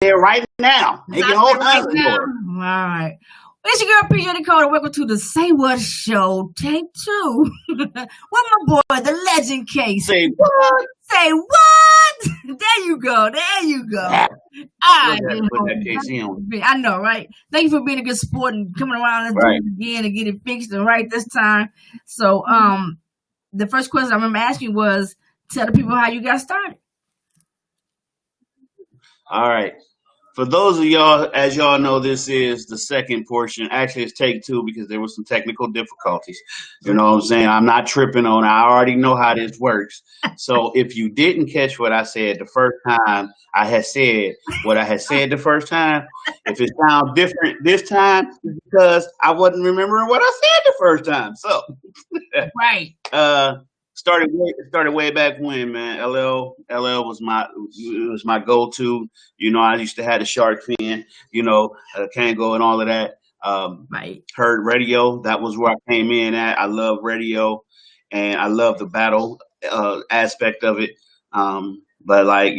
there right now, It's making out all there right kinds of now. noise. All right. It's your girl, PJ Dakota. Welcome to the Say What Show, take 2. With my boy, the legend Case. Say what? Say what? There you go. There you go. Ah, I Still had to put that KC on. know, right? Thank you for being a good sport and coming around and Right. doing it again and get it fixed and right this time. So, the first question I remember asking was, tell the people how you got started. All right. For those of y'all, as y'all know, this is the second portion. Actually, it's take 2 because there were some technical difficulties. You know what I'm saying? I'm not tripping on it. I already know how this works. So if you didn't catch what I said the first time, I had said what I had said the first time. If it sounds different this time, it's because I wasn't remembering what I said the first time. So, Right. started way back when, man. LL was my go-to. You know, I used to have the shark fin, Kango and all of that. Right. Heard radio. That was where I came in at. I love radio, and I love the battle aspect of it. But like,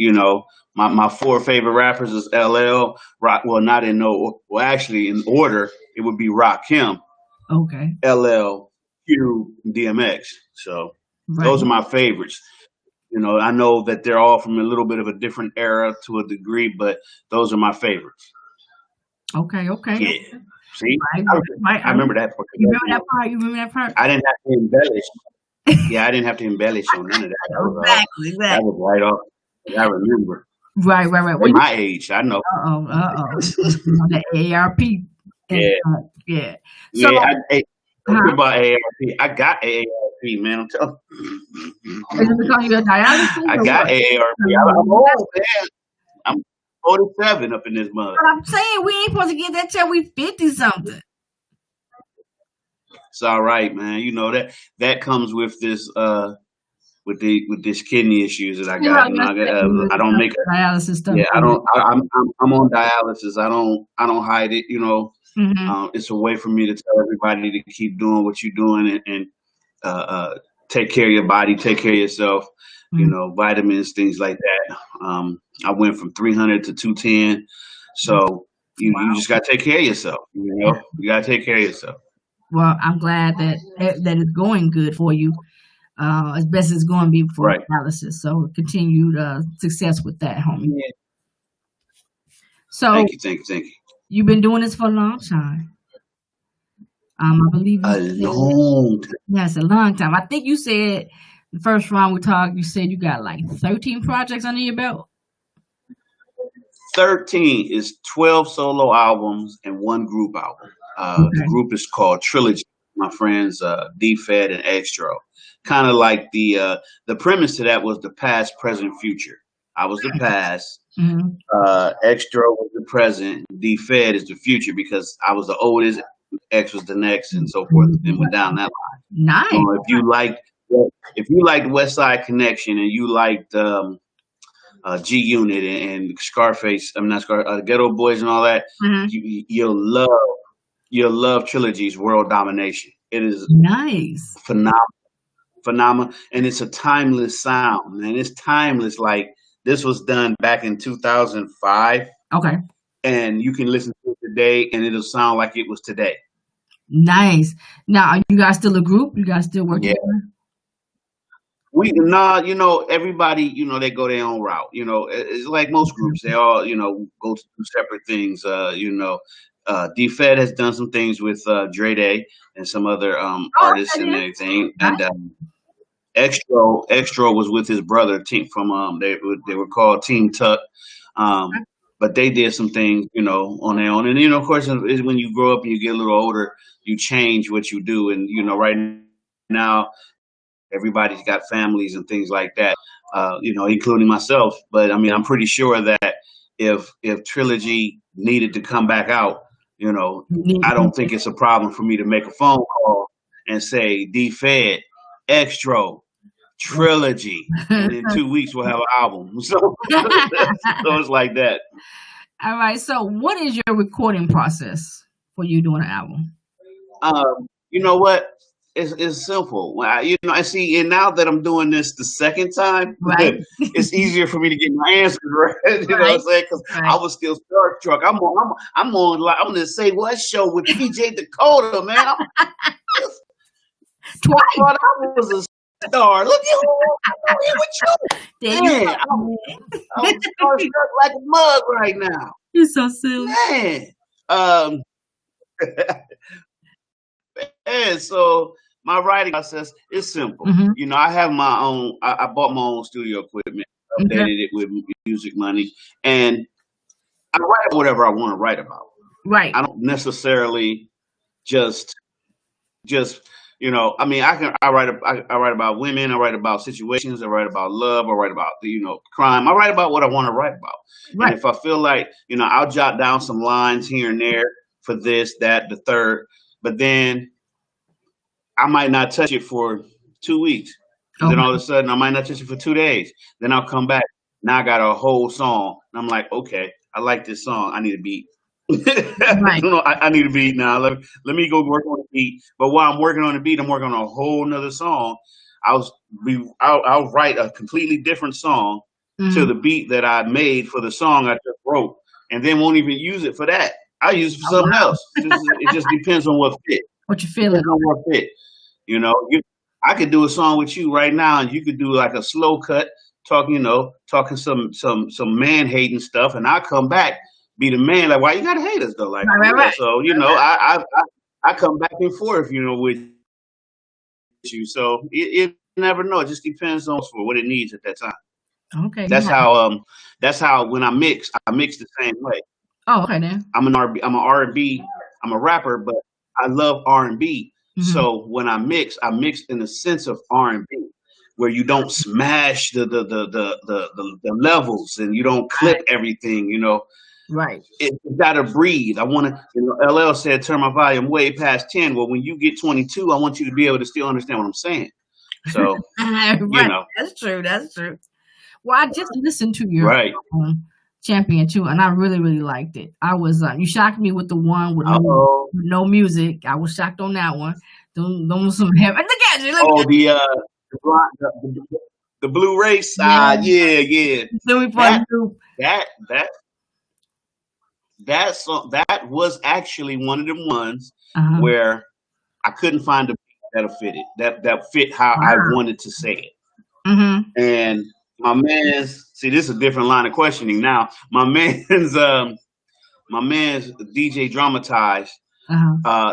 my 4 favorite rappers is LL, Rock. Well, not in no. Well, actually, in order, it would be Rakim, Okay. LL, Q, DMX. So. Right. Those are my favorites. I know that they're all from a little bit of a different era to a degree, but those are my favorites. Okay. Yeah. See? Right. I remember that part. You remember that part? I didn't have to embellish. Yeah, I didn't have to embellish on none of that. Exactly. That was right off. I remember. Right. At my age, I know. The AARP. Yeah. So, about AARP. I got AARP, man. I'm telling you. Is it because you're dialysis? I got AARP. I'm old, man. I'm 47 up in this mug. But I'm saying we ain't supposed to get that till we 50 something. It's all right, man. You know that comes with this with this kidney issues that I got. I don't make dialysis stuff. Yeah, I don't. I'm on dialysis. I don't hide it. It's a way for me to tell everybody to keep doing what you're doing and take care of your body, take care of yourself. Vitamins, things like that. I went from 300 to 210. So you just got to take care of yourself. You got to take care of yourself. Well, I'm glad that it's going good for you, as best it's going to be for dialysis. So continued success with that, homie. Yeah. So thank you. You've been doing this for a long time. I believe a long time. Yes, a long time. I think you said the first round we talked, you said you got like 13 projects under your belt. 13 is 12 solo albums and 1 group album. The group is called Trilogy. My friends D-Fed and Extro. Kind of like the premise to that was the past, present, future. I was the past. Mm-hmm. Extro was the present. D-Fed is the future because I was the oldest. X was the next, and so forth, and went down that line. Nice. So if you liked West Side Connection and you liked G Unit and Scarface, Ghetto Boys and all that, you'll love Trilogy's World Domination. It is nice, phenomenal, and it's a timeless sound, and it's timeless. Like this was done back in 2005. Okay. And you can listen to it today, and it'll sound like it was today. Nice. Now, are you guys still a group? You guys still working? Yeah. Everybody, they go their own route. It's like most groups. They all, go to do separate things. D-Fed has done some things with Dre Day and some other artists and everything. Nice. And Extro was with his brother team from they were called Team Tuck. But they did some things, on their own. And, of course, when you grow up and you get a little older, you change what you do. And, right now, everybody's got families and things like that, including myself. But, I'm pretty sure that if Trilogy needed to come back out, I don't think it's a problem for me to make a phone call and say, D-Fed, Extro, Trilogy, and in 2 weeks we'll have an album. So it's like that. All right. So what is your recording process for you doing an album? You know what? it's simple. I see, and now that I'm doing this the second time, Right. it's easier for me to get my answers right. You know what I'm Right. saying? Because I Right. was still starstruck. I'm going to say what show with PJ Dakota, man. I Twice. thought I was a star. Look at who here with you. There you Man, go. I'm starstruck like a mug right now. You're so silly. Man. And so my writing process is simple. Mhm. You know, I have my own. I bought my own studio equipment, updated it with music money, and I write whatever I want to write about. Right. I don't necessarily just you know. I mean, I write about women. I write about situations. I write about love. I write about crime. I write about what I want to write about. Right. And if I feel like I'll jot down some lines here and there for this, that, the third, but then I might not touch it for 2 weeks. And then all of a sudden, I might not touch it for 2 days. Then I'll come back. Now I got a whole song. And I'm like, okay, I like this song. I need a beat. Right. I need a beat now. Let me go work on the beat. But while I'm working on the beat, I'm working on a whole nother song. I'll write a completely different song to the beat that I made for the song I just wrote, and then won't even use it for that. I'll use it for something else. It just depends on what fit. What you feeling? On what fit. I could do a song with you right now, and you could do like a slow cut, talking some man hating stuff, and I'll come back, be the man. Like, why you gotta hate us though? Like, right. So I come back and forth, with you. So you never know. It just depends on what it needs at that time. Okay. That's how when I mix the same way. Oh, okay then. I'm an R&B. I'm a rapper, but I love R&B. Mm-hmm. So when I mix in the sense of R&B, where you don't smash the levels and you don't clip everything, Right. It gotta breathe. I want to, LL said, turn my volume way past 10. Well, when you get 22, I want you to be able to still understand what I'm saying. So, right. That's true. Well, I just listened to your Champion too, and I really, really liked it. I was you shocked me with the one with no music. I was shocked on that one. Those some heavy. Look at you. The Blue Race. Yeah. That song, that was actually one of them ones where I couldn't find a beat that fit how I wanted to say it. Mm-hmm. And my man's, see, this is a different line of questioning now. My man's DJ Dramatized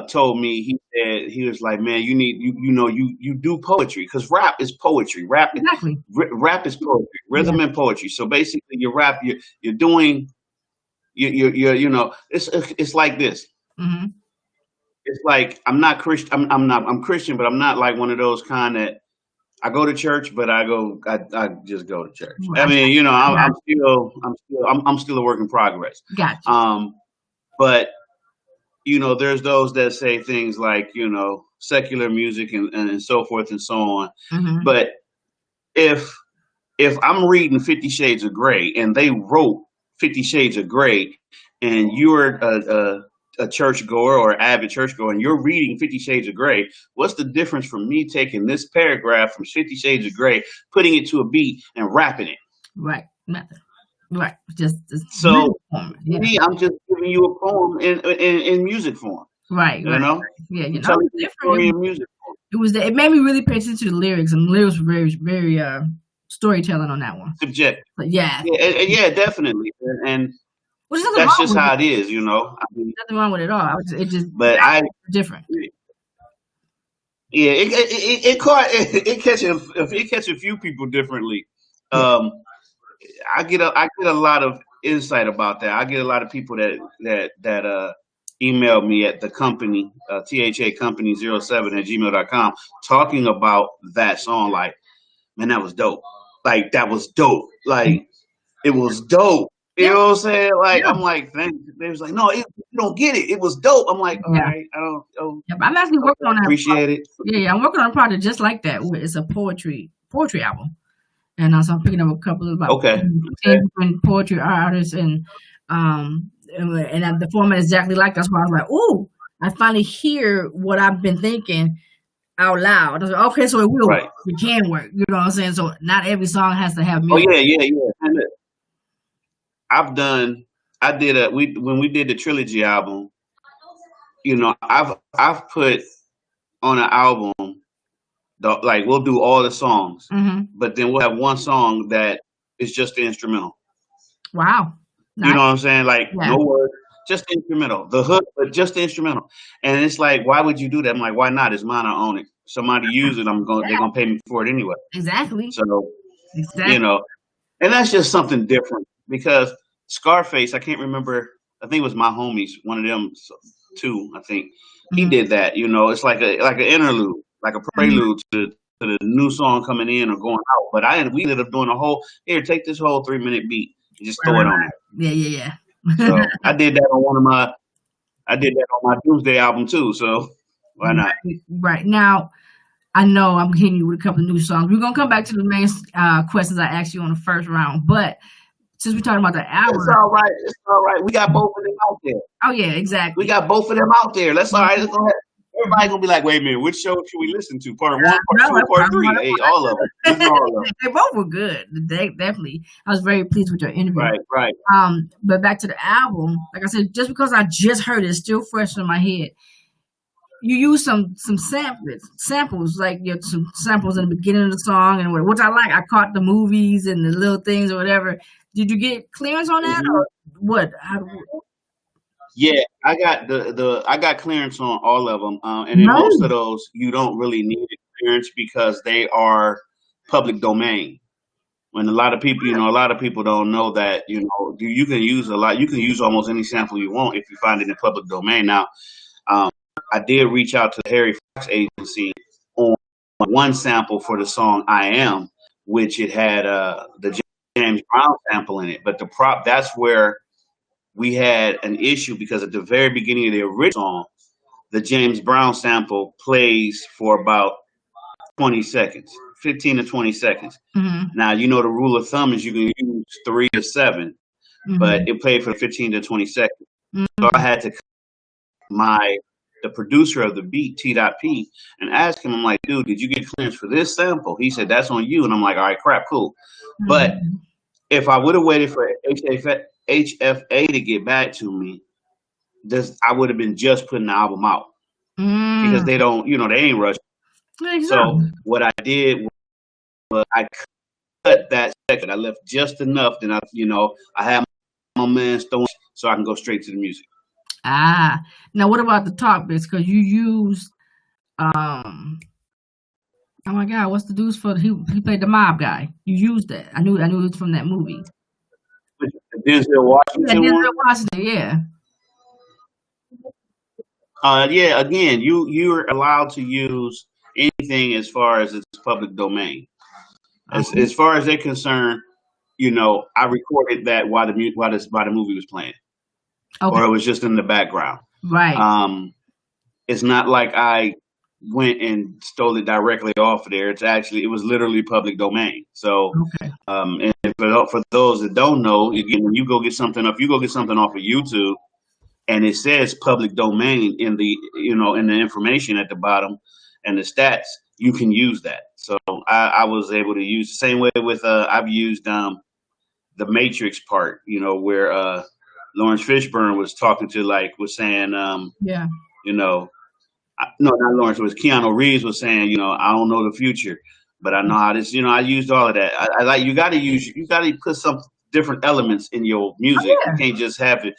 told me, he was like, man, you do poetry, because rap is poetry. Rap is poetry, rhythm and poetry. So basically, your rap, you're doing, it's like this. Mm-hmm. It's like, I'm not Christian. I'm Christian, but I'm not like one of those kind that I go to church, but I just go to church. Right. I mean, I'm still a work in progress. Gotcha. But there's those that say things like, secular music and so forth and so on. Mm-hmm. But if I'm reading 50 Shades of Grey and they wrote 50 Shades of Grey, and you're a churchgoer or avid churchgoer, and you're reading 50 Shades of Grey, what's the difference from me taking this paragraph from 50 Shades of Grey, putting it to a beat, and rapping it? Right. Nothing. Right. Just so me, I'm just giving you a poem in music form. Right. You know? Yeah. Telling the story in music form. It made me really pay attention to the lyrics, and the lyrics were very, very storytelling on that one. Subjective. But yeah. Yeah, definitely. And that's just how it is, I mean, nothing wrong with it all. But different. Yeah, it catch a few people differently. I get a lot of insight about that. I get a lot of people that email me at the company, THAcompany07@gmail.com, talking about that song. Like, man, that was dope. Like, that was dope. Like, it was dope. You know what I'm saying? Like, I'm like, thanks. They was like, no, you don't get it. It was dope. I'm like, all right, I don't. Oh, yeah, I'm actually working on that. Appreciate it. Yeah, I'm working on a project just like that. Where it's a poetry album, and so I'm picking up a couple of 10 different poetry artists, and the format is exactly like. That's why I was like, ooh, I finally hear what I've been thinking out loud. I was like, okay, so it will work. It can work. You know what I'm saying? So not every song has to have music. Oh yeah. When we did the trilogy album, you know, I've put on an album, like we'll do all the songs, but then we'll have one song that is just the instrumental. Wow. Nice. You know what I'm saying? Like no words, just the instrumental. The hook, but just the instrumental. And it's like, why would you do that? I'm like, why not? It's mine, I own it. Somebody use it, they're gonna pay me for it anyway. Exactly. So you know, and that's just something different because Scarface, I can't remember, I think it was My Homies, one of them too, I think. He did that, you know, it's like an interlude, like a prelude to the new song coming in or going out. But we ended up doing a whole, here, take this whole 3-minute beat and just throw it on there. Yeah. So I did that on my Doomsday album too, so why not? Right. Now, I know I'm hitting you with a couple of new songs. We're going to come back to the main questions I asked you on the first round, but since we're talking about the album. It's all right. We got both of them out there. Oh, yeah, exactly. We got both of them out there. That's all right. Let's go ahead. Everybody's going to be like, wait a minute, which show should we listen to? Part 1, part 2, part 3? Hey, all of them. They both were good. They definitely. I was very pleased with your interview. Right. But back to the album, like I said, just because I just heard it, it's still fresh in my head. You use some samples, like some samples in the beginning of the song, and which I like. I caught the movies and the little things or whatever. Did you get clearance on that, or what? Yeah, I got clearance on all of them, and in most of those, you don't really need clearance because they are public domain. When a lot of people don't know that, you know, you can use you can use almost any sample you want if you find it in public domain. Now, I did reach out to the Harry Fox agency on one sample for the song "I Am," which it had the James Brown sample in it, but that's where we had an issue because at the very beginning of the original song, the James Brown sample plays for about 20 seconds, 15 to 20 seconds. Now, you know, the rule of thumb is you can use 3 to 7, but it played for 15 to 20 seconds. So I had to the producer of the beat, T.P, and ask him, I'm like, dude, did you get clearance for this sample? He said, that's on you. And I'm like, all right, crap, cool. But if I would have waited for HFA to get back to me, I would have been just putting the album out because they don't, you know, they ain't rushing. Exactly. So what I did was I cut that section. I left just enough. Then I had my man Stone so I can go straight to the music. Now what about the talk bits? Because you used, oh my God, what's the dude's for? He played the mob guy. You used that. I knew it was from that movie. Denzel Washington. Yeah, Denzel Washington. Yeah. Yeah. Again, you're allowed to use anything as far as it's public domain. As far as they're concerned, you know, I recorded that while the movie was playing. Okay. Or it was just in the background. Right. It's not like I went and stole it directly off of there. It was literally public domain. So, okay. And for those that don't know, again, when you go get something off of YouTube, and it says public domain in the information at the bottom and the stats, you can use that. So I was able to use the same way with I've used the Matrix part, you know, where Lawrence Fishburne was saying, you know, no, not Lawrence, it was Keanu Reeves was saying, you know, I don't know the future, but I know how this, you know, I used all of that. I like, you got to put some different elements in your music. You can't just have it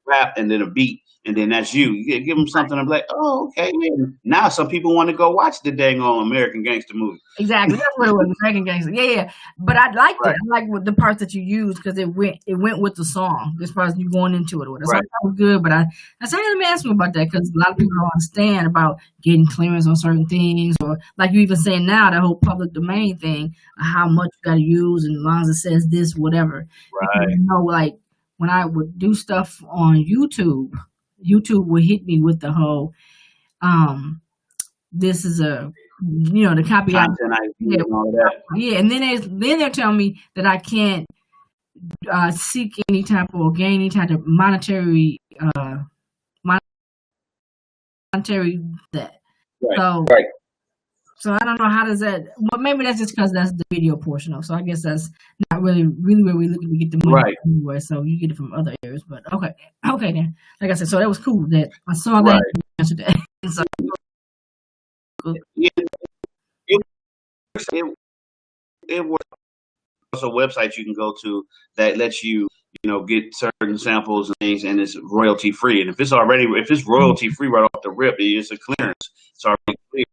rap and then a beat and then that's you. You give them something. I'm like, oh, okay. Man. Now some people want to go watch the dang on American Gangster movie. Exactly, that's what it was, American Gangster. Yeah. But I liked it. I like the parts that you used because it went with the song as far as you going into it. So that was good. But I said, let me ask you about that because a lot of people don't understand about getting clearance on certain things, or like you even saying now, that whole public domain thing, how much you got to use, and as long as it says this, whatever. Right. You know, like when I would do stuff on YouTube would hit me with the whole, this is a, you know, the copyright. Yeah, and all that. Yeah, and then they're telling me that I can't seek any type or gain any type of monetary that. Right. So right. So I don't know how does that. Well, maybe that's just because that's the video portion of. So I guess that's not really where we're looking to get the money right anyway. So you get it from other areas. But okay, okay then. Like I said, so that was cool that I saw that right and answered that. So, yeah, it, it, it works. Also websites you can go to that lets you get certain samples and things, and it's royalty free. And if it's royalty free right off the rip, it's a clearance. It's already clear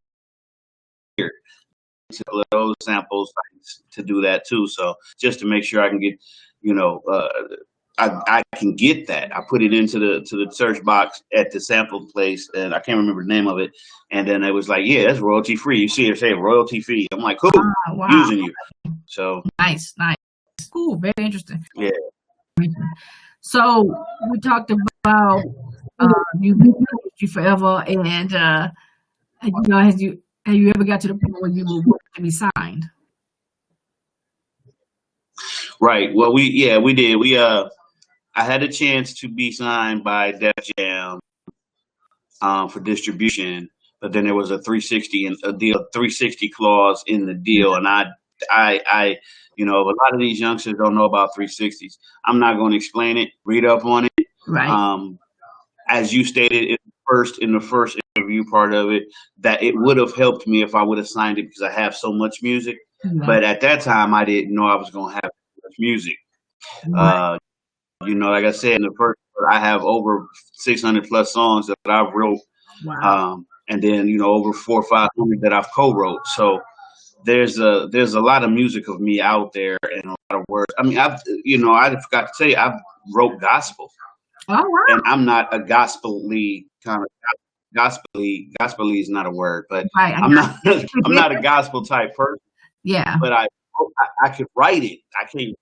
to those samples to do that too. So just to make sure I can get, I can get that. I put it into the search box at the sample place, and I can't remember the name of it. And then it was like, yeah, that's royalty free. You see it say royalty free. I'm like, cool, wow. using you. So nice, cool, very interesting. Yeah. So we talked about you forever, and have you ever got to the point where you were willing to be signed? Right. Well, we did. I had a chance to be signed by Def Jam for distribution, but then there was a 360 clause in the deal, and I a lot of these youngsters don't know about 360s. I'm not going to explain it. Read up on it. Right. As you stated in the first interview part of it, that it would have helped me if I would have signed it because I have so much music. Mm-hmm. But at that time, I didn't know I was going to have so much music. Right. Like I said in the first, I have over 600 plus songs that I've wrote. Wow. And then over 400 or 500 that I've co-wrote. So there's a lot of music of me out there and a lot of words. I mean, I forgot to tell you, I've wrote gospel. Oh, wow. And I'm not a gospel-y kind of gospel-y is not a word, but right, I'm not a gospel type person. Yeah. But I could write it. I could,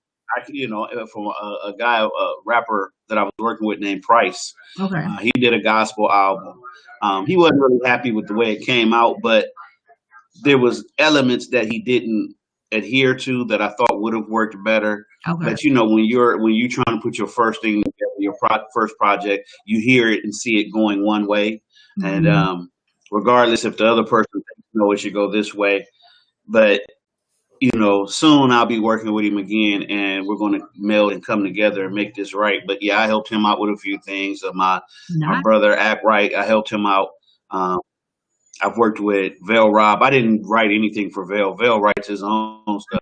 from a guy, a rapper that I was working with named Price. Okay. He did a gospel album. He wasn't really happy with the way it came out, but there was elements that he didn't adhere to that I thought would have worked better. Okay. But when you're trying to put your first thing together, your first project, you hear it and see it going one way, mm-hmm. and regardless if the other person thinks it should go this way, but soon I'll be working with him again, and we're going to meld and come together and make this right. But yeah, I helped him out with a few things. My brother Act Right, I helped him out. I've worked with Vale Rob. I didn't write anything for Vale. Vale writes his own stuff.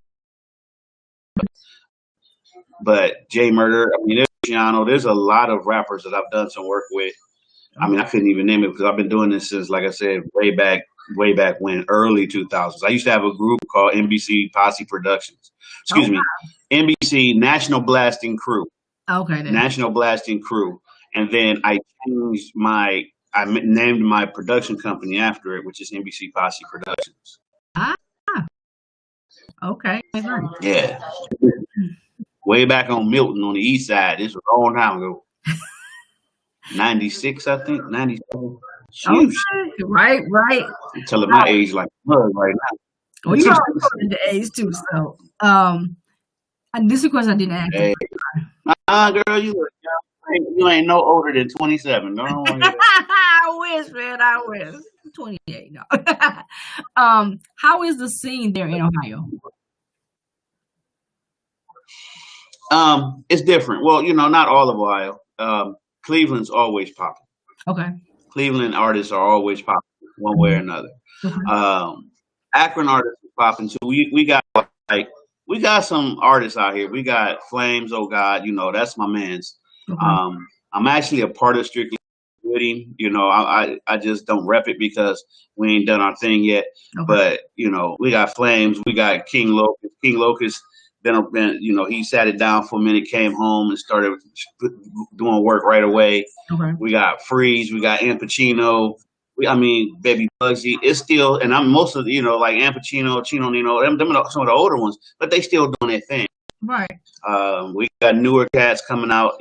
But Jay Murder, there's Giano. There's a lot of rappers that I've done some work with. I couldn't even name it because I've been doing this since, like I said, way back when, early 2000s. I used to have a group called NBC Posse Productions. NBC National Blasting Crew. Okay. Then. National Blasting Crew. And then I named my production company after it, which is NBC Posse Productions. Okay. Yeah. Way back on Milton on the east side. This was a long time ago. 96, I think. 97. Okay. Right. I'm telling my age like mud right now. Well, you already the age too, so and this is a question I didn't ask. Hey. Girl, you ain't no older than 27. No. I wish, man. I wish. 28. No. How is the scene there in Ohio? It's different. Well, not all of Ohio. Cleveland's always popping. Okay. Cleveland artists are always popping one way or another. Okay. Akron artists are popping too. We got some artists out here. We got Flames. Oh God, that's my man's. Okay. I'm actually a part of Strictly with him. I just don't rep it because we ain't done our thing yet. Okay. But we got Flames. We got King Locust. King Locust been he sat it down for a minute, came home and started doing work right away. Okay. We got Freeze. We got An Pacino. Baby Bugsy. It's still, and I'm most of like An Pacino, Chino Nino. Them are some of the older ones, but they still doing their thing. Right. We got newer cats coming out.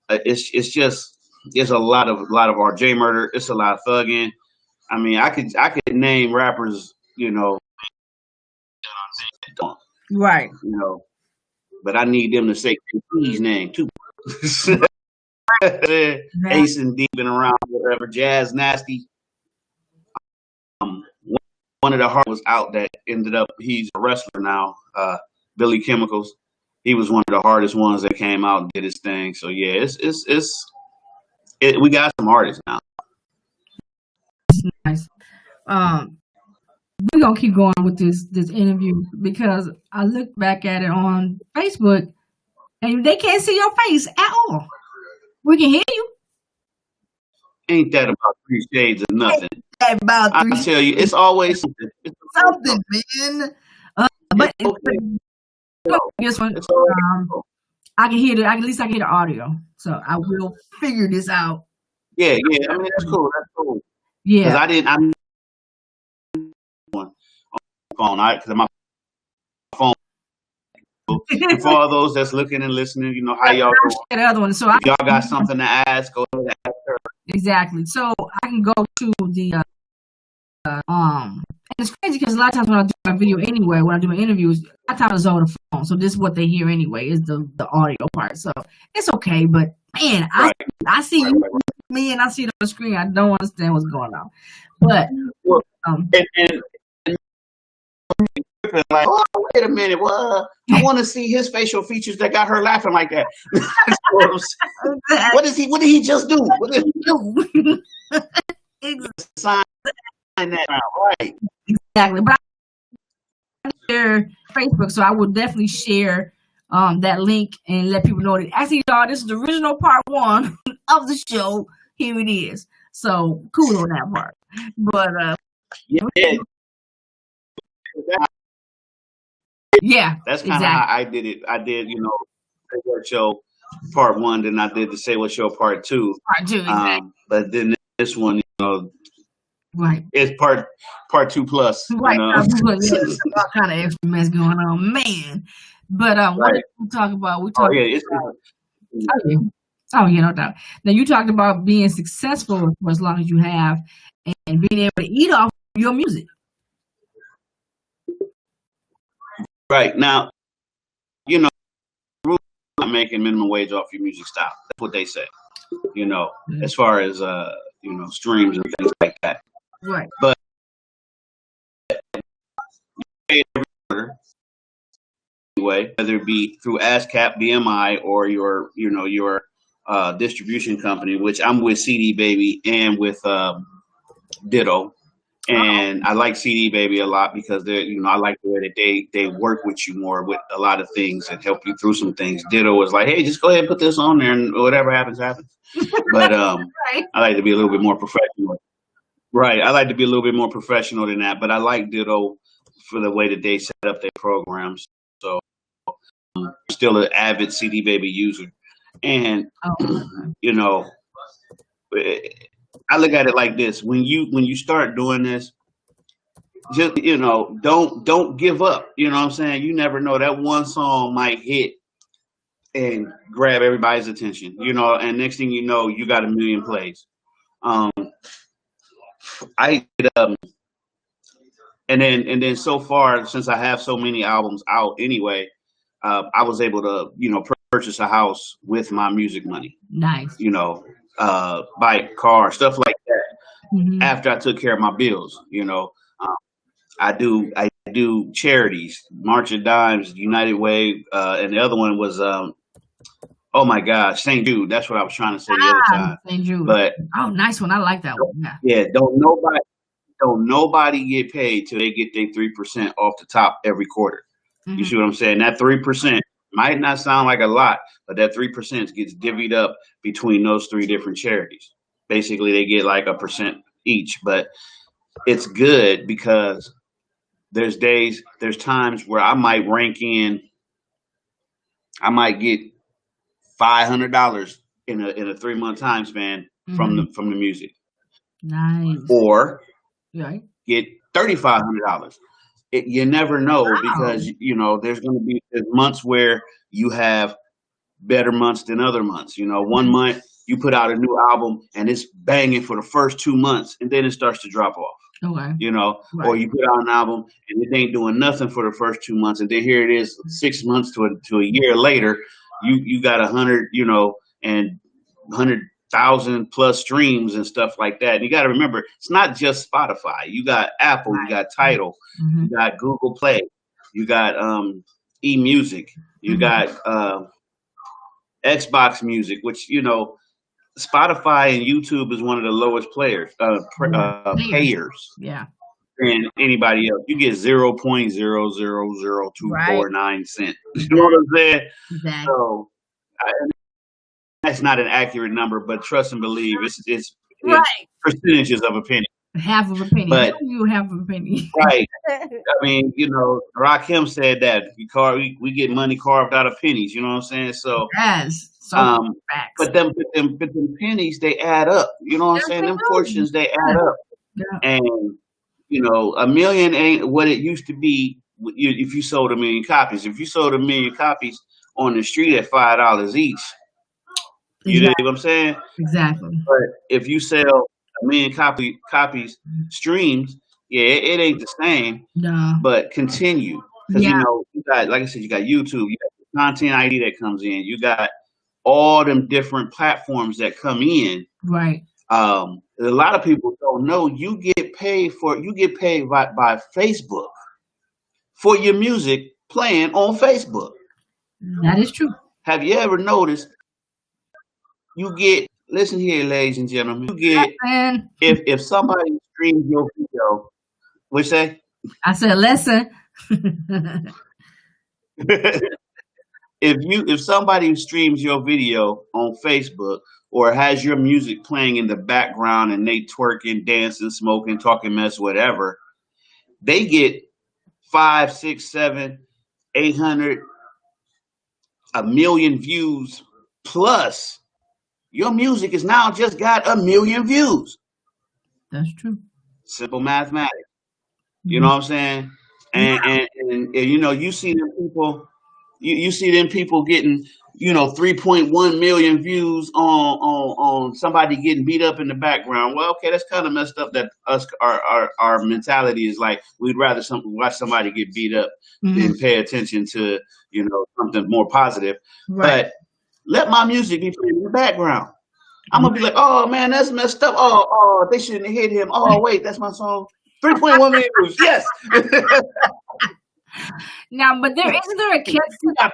It's just there's a lot of our J Murder. It's a lot of thugging. I could name rappers. Right. But I need them to say his name too. Ace and Deep and around whatever, Jazz Nasty. one of the hard was out that ended up. He's a wrestler now. Billy Chemicals. He was one of the hardest ones that came out and did his thing. So yeah, we got some artists now. Nice. We're gonna keep going with this interview because I look back at it on Facebook and they can't see your face at all. We can hear you. Ain't that about 3 shades of nothing? I tell you, it's always something. Something, man. But this one, I can hear at least I can hear the audio, so I will figure this out. Yeah. I mean, that's cool. Yeah. Because I'm on phone. Because my phone. And for all those that's looking and listening, you know how y'all doing. The other one. So if y'all got something to ask, go ahead and ask her. Exactly. So I can go to the and it's crazy because a lot of times when I do my video anyway, when I do my interviews, a lot of times it's over the phone. So this is what they hear anyway, is the audio part. So it's okay, but man, I see you, me, and I see it on the screen. I don't understand what's going on. But like, oh, wait a minute, what? I want to see his facial features that got her laughing like that. What did he just do? What did he do? Sign that out, right? Exactly. But I share Facebook, so I will definitely share that link and let people know that actually, y'all, this is the original part 1 of the show. Here it is. So cool on that part. But yeah, that's kind of how I did it. I did, Say What Show part 1, then I did the Say What Show part 2. Part 2, exactly. But then this one, right, it's part 2 plus. Right, all kind of extra mess going on, man. But what did we talk about? We talked. No doubt. Now you talked about being successful for as long as you have, and being able to eat off your music. Right now, not making minimum wage off your music style. That's what they say. As far as streams and things like that. Right. But anyway, whether it be through ASCAP, BMI, or your distribution company, which I'm with CD Baby and with Ditto. And I like CD Baby a lot because I like the way that they work with you more with a lot of things and help you through some things. Ditto was like, hey, just go ahead and put this on there and whatever happens, happens. But I like to be a little bit more professional. Right. I like to be a little bit more professional than that. But I like Ditto for the way that they set up their programs. So I'm still an avid CD Baby user. And, I look at it like this: when you start doing this, just don't give up. You know what I'm saying? You never know, that one song might hit and grab everybody's attention. And next thing you know, you got 1 million plays. And then so far, since I have so many albums out anyway, I was able to purchase a house with my music money. Nice. Bike, car, stuff like that. After I took care of my bills, I do charities, March of Dimes, United Way, and the other one was oh my gosh, St. Jude. That's what I was trying to say the other time. St. Jude. But nice one. I like that one. Yeah. Don't nobody get paid till they get their 3% off the top every quarter. You see what I'm saying? That 3% might not sound like a lot, but that 3% gets divvied up between those 3 different charities. Basically, they get like 1% each, but it's good because there's times where I might get $500 in a 3-month time span from the music. Nice. Or get $3,500. You never know, because there's going to be months where you have better months than other months. 1 month you put out a new album and it's banging for the first 2 months, and then it starts to drop off. Okay. Or you put out an album and it ain't doing nothing for the first 2 months, and then here it is 6 months to a year later, you got 100, and 100 1,000+ streams and stuff like that. And you got to remember, it's not just Spotify. You got Apple, you got Tidal, you got Google Play, you got eMusic, you got Xbox Music, which, you know, Spotify and YouTube is one of the lowest payers. Yeah. Than anybody else. You get 0.0000249 cents. You know what I'm saying? Exactly. So that's not an accurate number, but trust and believe it's right. percentages of a penny. Half of a penny. But you half of a penny. Right. I mean, you know, Rakim said that we get money carved out of pennies. You know what I'm saying? So yes. Facts. But them pennies, they add up. You know what I'm saying? Them portions, they add up. Yeah. And you know, 1 million ain't what it used to be if you sold 1 million copies. If you sold 1 million copies on the street at $5 each, you know what I'm saying? Exactly. But if you sell 1 million copies streams, yeah, it ain't the same. No. But continue. Because you know, you got, like I said, you got YouTube, you got the content ID that comes in, you got all them different platforms that come in. Right. A lot of people don't know you get paid by Facebook for your music playing on Facebook. That is true. Have you ever noticed you get, listen here, ladies and gentlemen, you get, if somebody streams your video, what you say? I said, listen. If somebody streams your video on Facebook or has your music playing in the background and they twerking, dancing, smoking, talking mess, whatever, they get 5, 6, 7, 800, 1 million views plus. Your music is now just got 1 million views. That's true. Simple mathematics. You know what I'm saying? And you know, you see them people. You see them people getting, you know, 3.1 million views on somebody getting beat up in the background. Well, okay, that's kind of messed up. That our mentality is like we'd rather watch somebody get beat up than pay attention to, you know, something more positive. Right. But let my music be playing in the background. I'm gonna be like, oh man, that's messed up. Oh, they shouldn't have hit him. Oh wait, that's my song. 3.1 million views. Yes. Now, but isn't there a catch to that?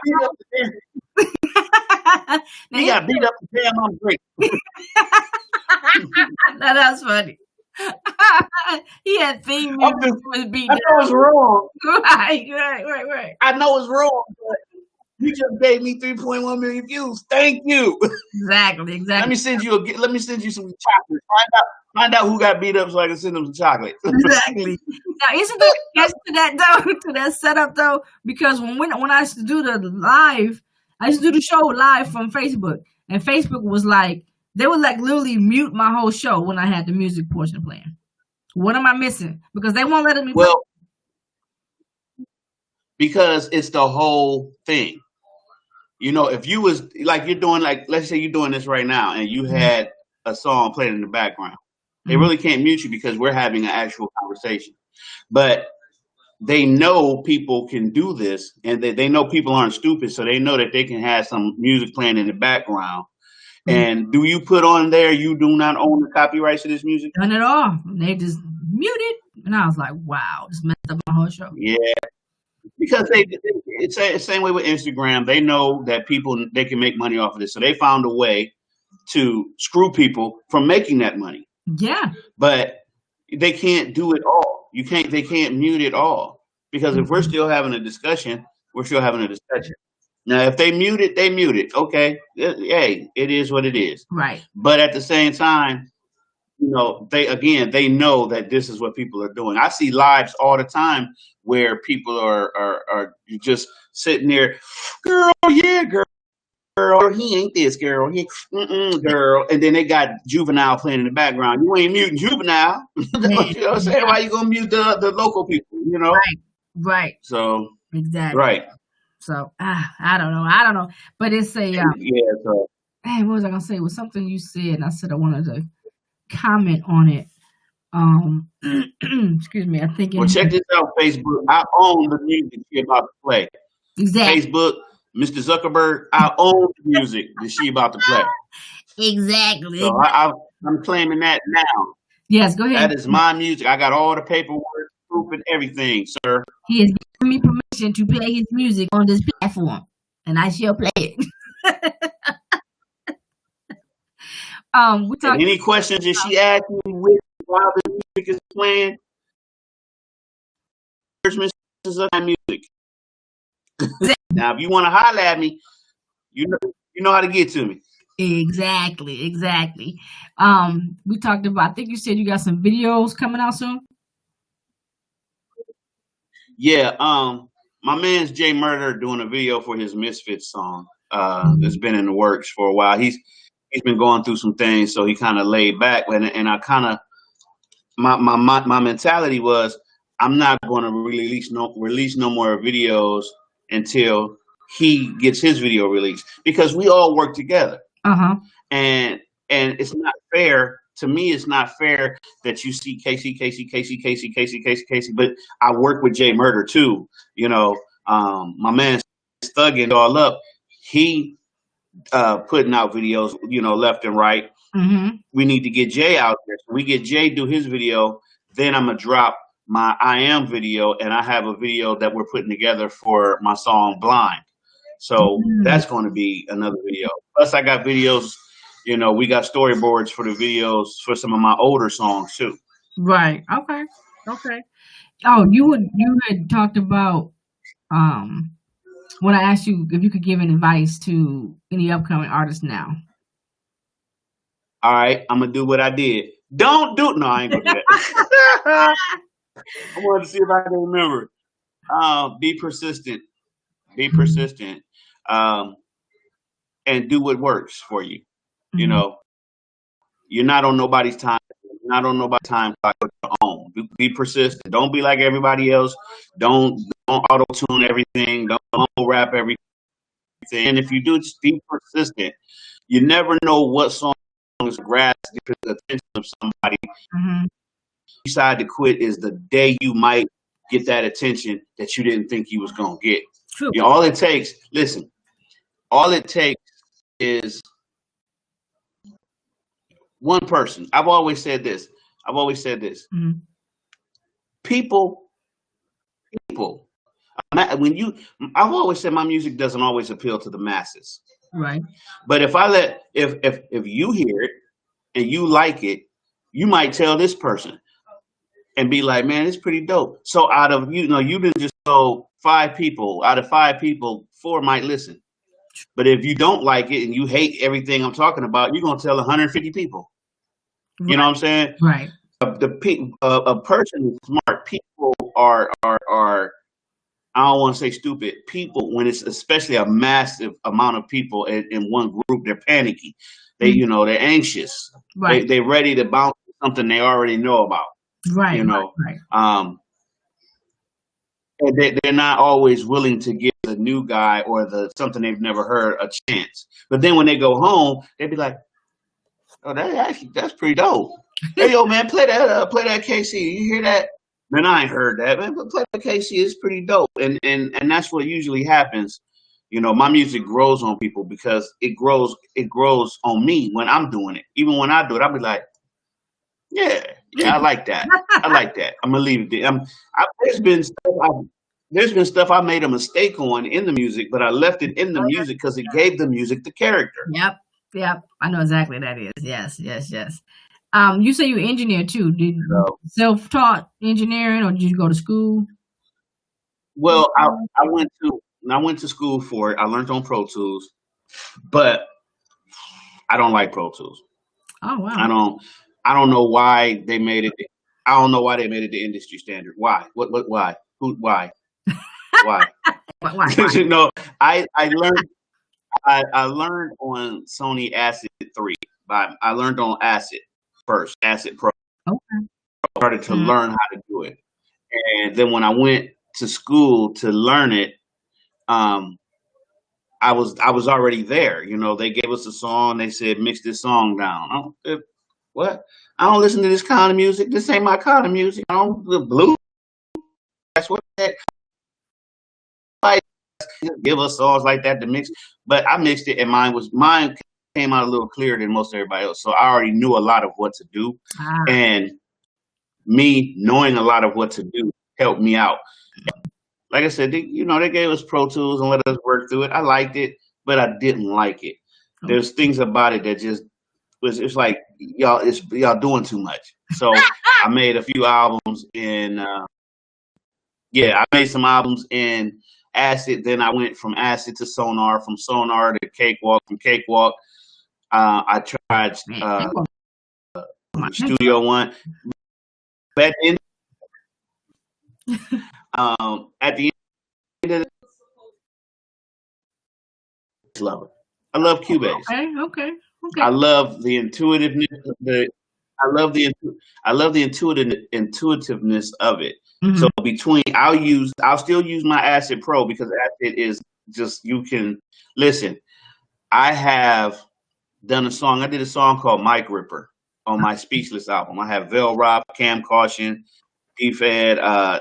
He got beat up the damn I'm great. Now that's funny. He had theme music was beat I know it's wrong. Right. I know it's wrong, but you just gave me 3.1 million views. Thank you. Exactly. Let me send you some chocolate. Find out who got beat up so I can send them some chocolate. Exactly. Now, isn't there a catch to that though? To that setup though? Because when I used to do the show live from Facebook, and Facebook was like, they would like literally mute my whole show when I had the music portion playing. What am I missing? Because they won't let me. Well, because it's the whole thing. You know, if you was like you're doing, like, let's say you're doing this right now, and you had a song playing in the background. They really can't mute you because we're having an actual conversation. But they know people can do this, and they know people aren't stupid, so they know that they can have some music playing in the background. And do you put on there, you do not own the copyrights to this music? None at all. They just muted. And I was like, wow, this messed up my whole show. Yeah. Because it's the same way with Instagram. They know that they can make money off of this. So they found a way to screw people from making that money. Yeah. But they can't do it all. They can't mute it all. Because if we're still having a discussion, we're still having a discussion. Now, if they mute it, they mute it. Okay. Hey, it is what it is. Right. But at the same time, you know, they know that this is what people are doing. I see lives all the time where people are just sitting there, girl, yeah, girl, he ain't this girl, girl, and then they got Juvenile playing in the background. You ain't muting Juvenile. You know what I'm saying? Why you gonna mute the local people? You know, right. So exactly, right. So I don't know, but it's a yeah. So hey, what was I gonna say? It was something you said, and I said I wanted to comment on it. Excuse me. I think. Well, check this out, Facebook. I own the music you're about to play. Exactly. Facebook, Mr. Zuckerberg. I own the music that she about to play. Exactly. So I'm claiming that now. Yes, go ahead. That is my music. I got all the paperwork, proof, and everything, sir. He has given me permission to play his music on this platform, and I shall play it. And any questions that she asked me while the music is playing, is of my music. Now, if you want to holler at me, you know how to get to me. Exactly. We talked about, I think you said you got some videos coming out soon. Yeah, my man's Jay Murder doing a video for his Misfits song. It's been in the works for a while. He's been going through some things, so he kind of laid back. And I kind of my mentality was I'm not going to release no more videos until he gets his video released, because we all work together. And it's not fair to me. It's not fair that you see Casey, but I work with Jay Murder too. You know, my man's thugging all up. He putting out videos, left and right. We need to get Jay out there. So we get Jay do his video, then I'm gonna drop my I Am video, and I have a video that we're putting together for my song Blind. So that's going to be another video. Plus, I got videos. We got storyboards for the videos for some of my older songs too. Right. Okay. Oh, you had talked about when I asked you if you could give an advice to any upcoming artists now. All right, I'm gonna do what I did. Don't do it. No, I ain't gonna do that. I wanted to see if I can remember. Be persistent. Be persistent. And do what works for you. You know, you're not on nobody's time. You're not on nobody's time clock with your own. Be persistent. Don't be like everybody else. Don't auto tune everything. Don't rap everything. And if you do, just be persistent. You never know what song is grasp the attention of somebody. You decide to quit is the day you might get that attention that you didn't think you was gonna get. True. All it takes. Listen. All it takes is one person. I've always said this. People. I've always said my music doesn't always appeal to the masses. Right. But if you hear it and you like it, you might tell this person and be like, man, it's pretty dope. So out of you didn't just go 5 people. Out of 5 people, 4 might listen. But if you don't like it and you hate everything I'm talking about, you're gonna tell 150 people. Right. You know what I'm saying? Right. A person is smart. People are I don't want to say stupid. People, when it's especially a massive amount of people in one group, they're panicky. They're anxious. Right. They're ready to bounce something they already know about. Right. Right. And they're not always willing to give the new guy or something they've never heard a chance. But then when they go home, they be like, "Oh, that's pretty dope. Hey, yo, man, play that KC. You hear that? Man, I ain't heard that, man. But play that KC. It's pretty dope." And that's what usually happens. My music grows on people because it grows on me when I'm doing it. Even when I do it, I'll be like, yeah, I like that. I like that. I'm gonna leave it there. There's been stuff I made a mistake on in the music, but I left it in the music because it gave the music the character. Yep. I know exactly what that is. Yes. You say you engineer too. Did you self-taught engineering, or did you go to school? Well, I went to school for it. I learned on Pro Tools, but I don't like Pro Tools. Oh wow. I don't know why they made it. I don't know why they made it the industry standard. Why? What? Why? Who? Why? Why? Why? I learned on Sony Acid 3. I learned on Acid first, Acid Pro. Okay. I started to learn how to do it, and then when I went to school to learn it, I was already there. They gave us a song. They said mix this song down. What? I don't listen to this kind of music. This ain't my kind of music. I don't blues. That's what that. Give us songs like that to mix, but I mixed it, and mine came out a little clearer than most everybody else. So I already knew a lot of what to do. And me knowing a lot of what to do helped me out. Like I said, they gave us Pro Tools and let us work through it. I liked it, but I didn't like it. There's things about it that just it's like y'all doing too much. So I made a few albums in I made some albums in Acid. Then I went from Acid to Sonar, from Sonar to Cakewalk, from Cakewalk I tried Studio One. But at the end of the love it. I love Cubase. Okay. I love the intuitiveness. I love the intuitiveness of it. Mm-hmm. So I'll still use my Acid Pro because Acid is just, you can listen. I have done I did a song called Mic Ripper on my Speechless album. I have Vel Rob, Cam Caution, D-Fed,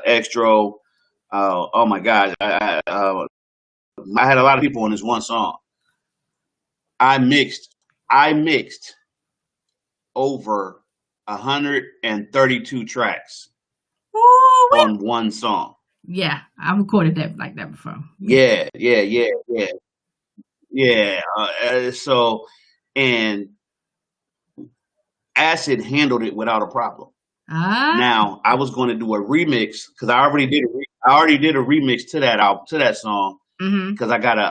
Extro. Oh my God. I had a lot of people on this one song. I mixed over 132 tracks on one song. Yeah, I recorded that like that before. Yeah. So, and Acid handled it without a problem. Now I was going to do a remix because I already did a remix to that album, to that song, because I got a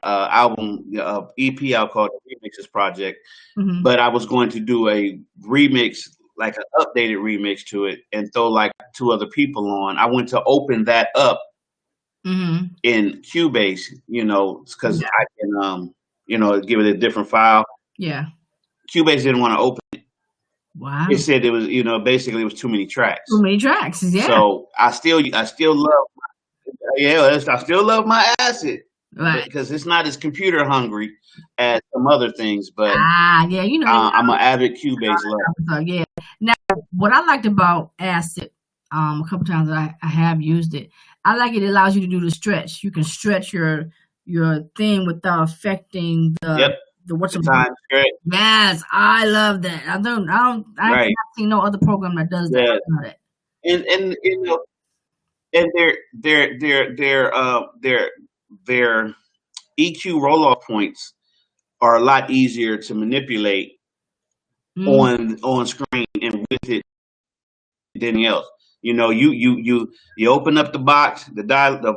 EP out called the Remixes Project. But I was going to do a remix, like an updated remix to it, and throw like 2 other people on. I went to open that up in Cubase, because I can give it a different file. Yeah. Cubase didn't want to open it. Wow. It said it was, basically it was too many tracks. Too many tracks, yeah. So I still love my Acid. Right. Because it's not as computer hungry as some other things, but I'm an avid Cubase lover. Yeah. Now, what I liked about Acid, a couple times I have used it. I like it allows you to do the stretch. You can stretch your thing without affecting the what's the time stretch. Yes, I love that. I have not seen no other program that does that. And their EQ roll-off points are a lot easier to manipulate on screen and with it than anything else. You open up the box, the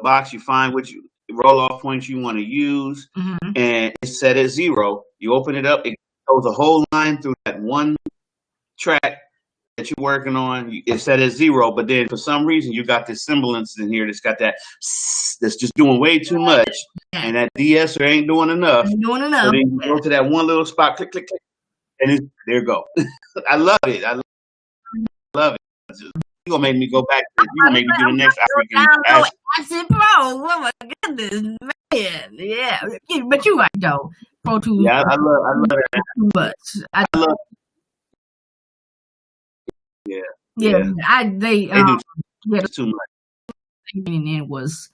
box, you find which roll-off points you want to use, and it's set at 0. You open it up, it goes a whole line through that one track that you're working on. It's set at 0, but then for some reason you got this semblance in here that's got that's just doing way too much, and that de-esser ain't doing enough. So then you go to that one little spot, click, click, click, and there you go. I love it. Love it. You gonna make me go back. You gonna make me do the next African Acid Pro. Oh my goodness, man! Yeah, but you're right though. Pro Tools. Yeah, I love that. Too much. I love. Yeah. They do too much. And it was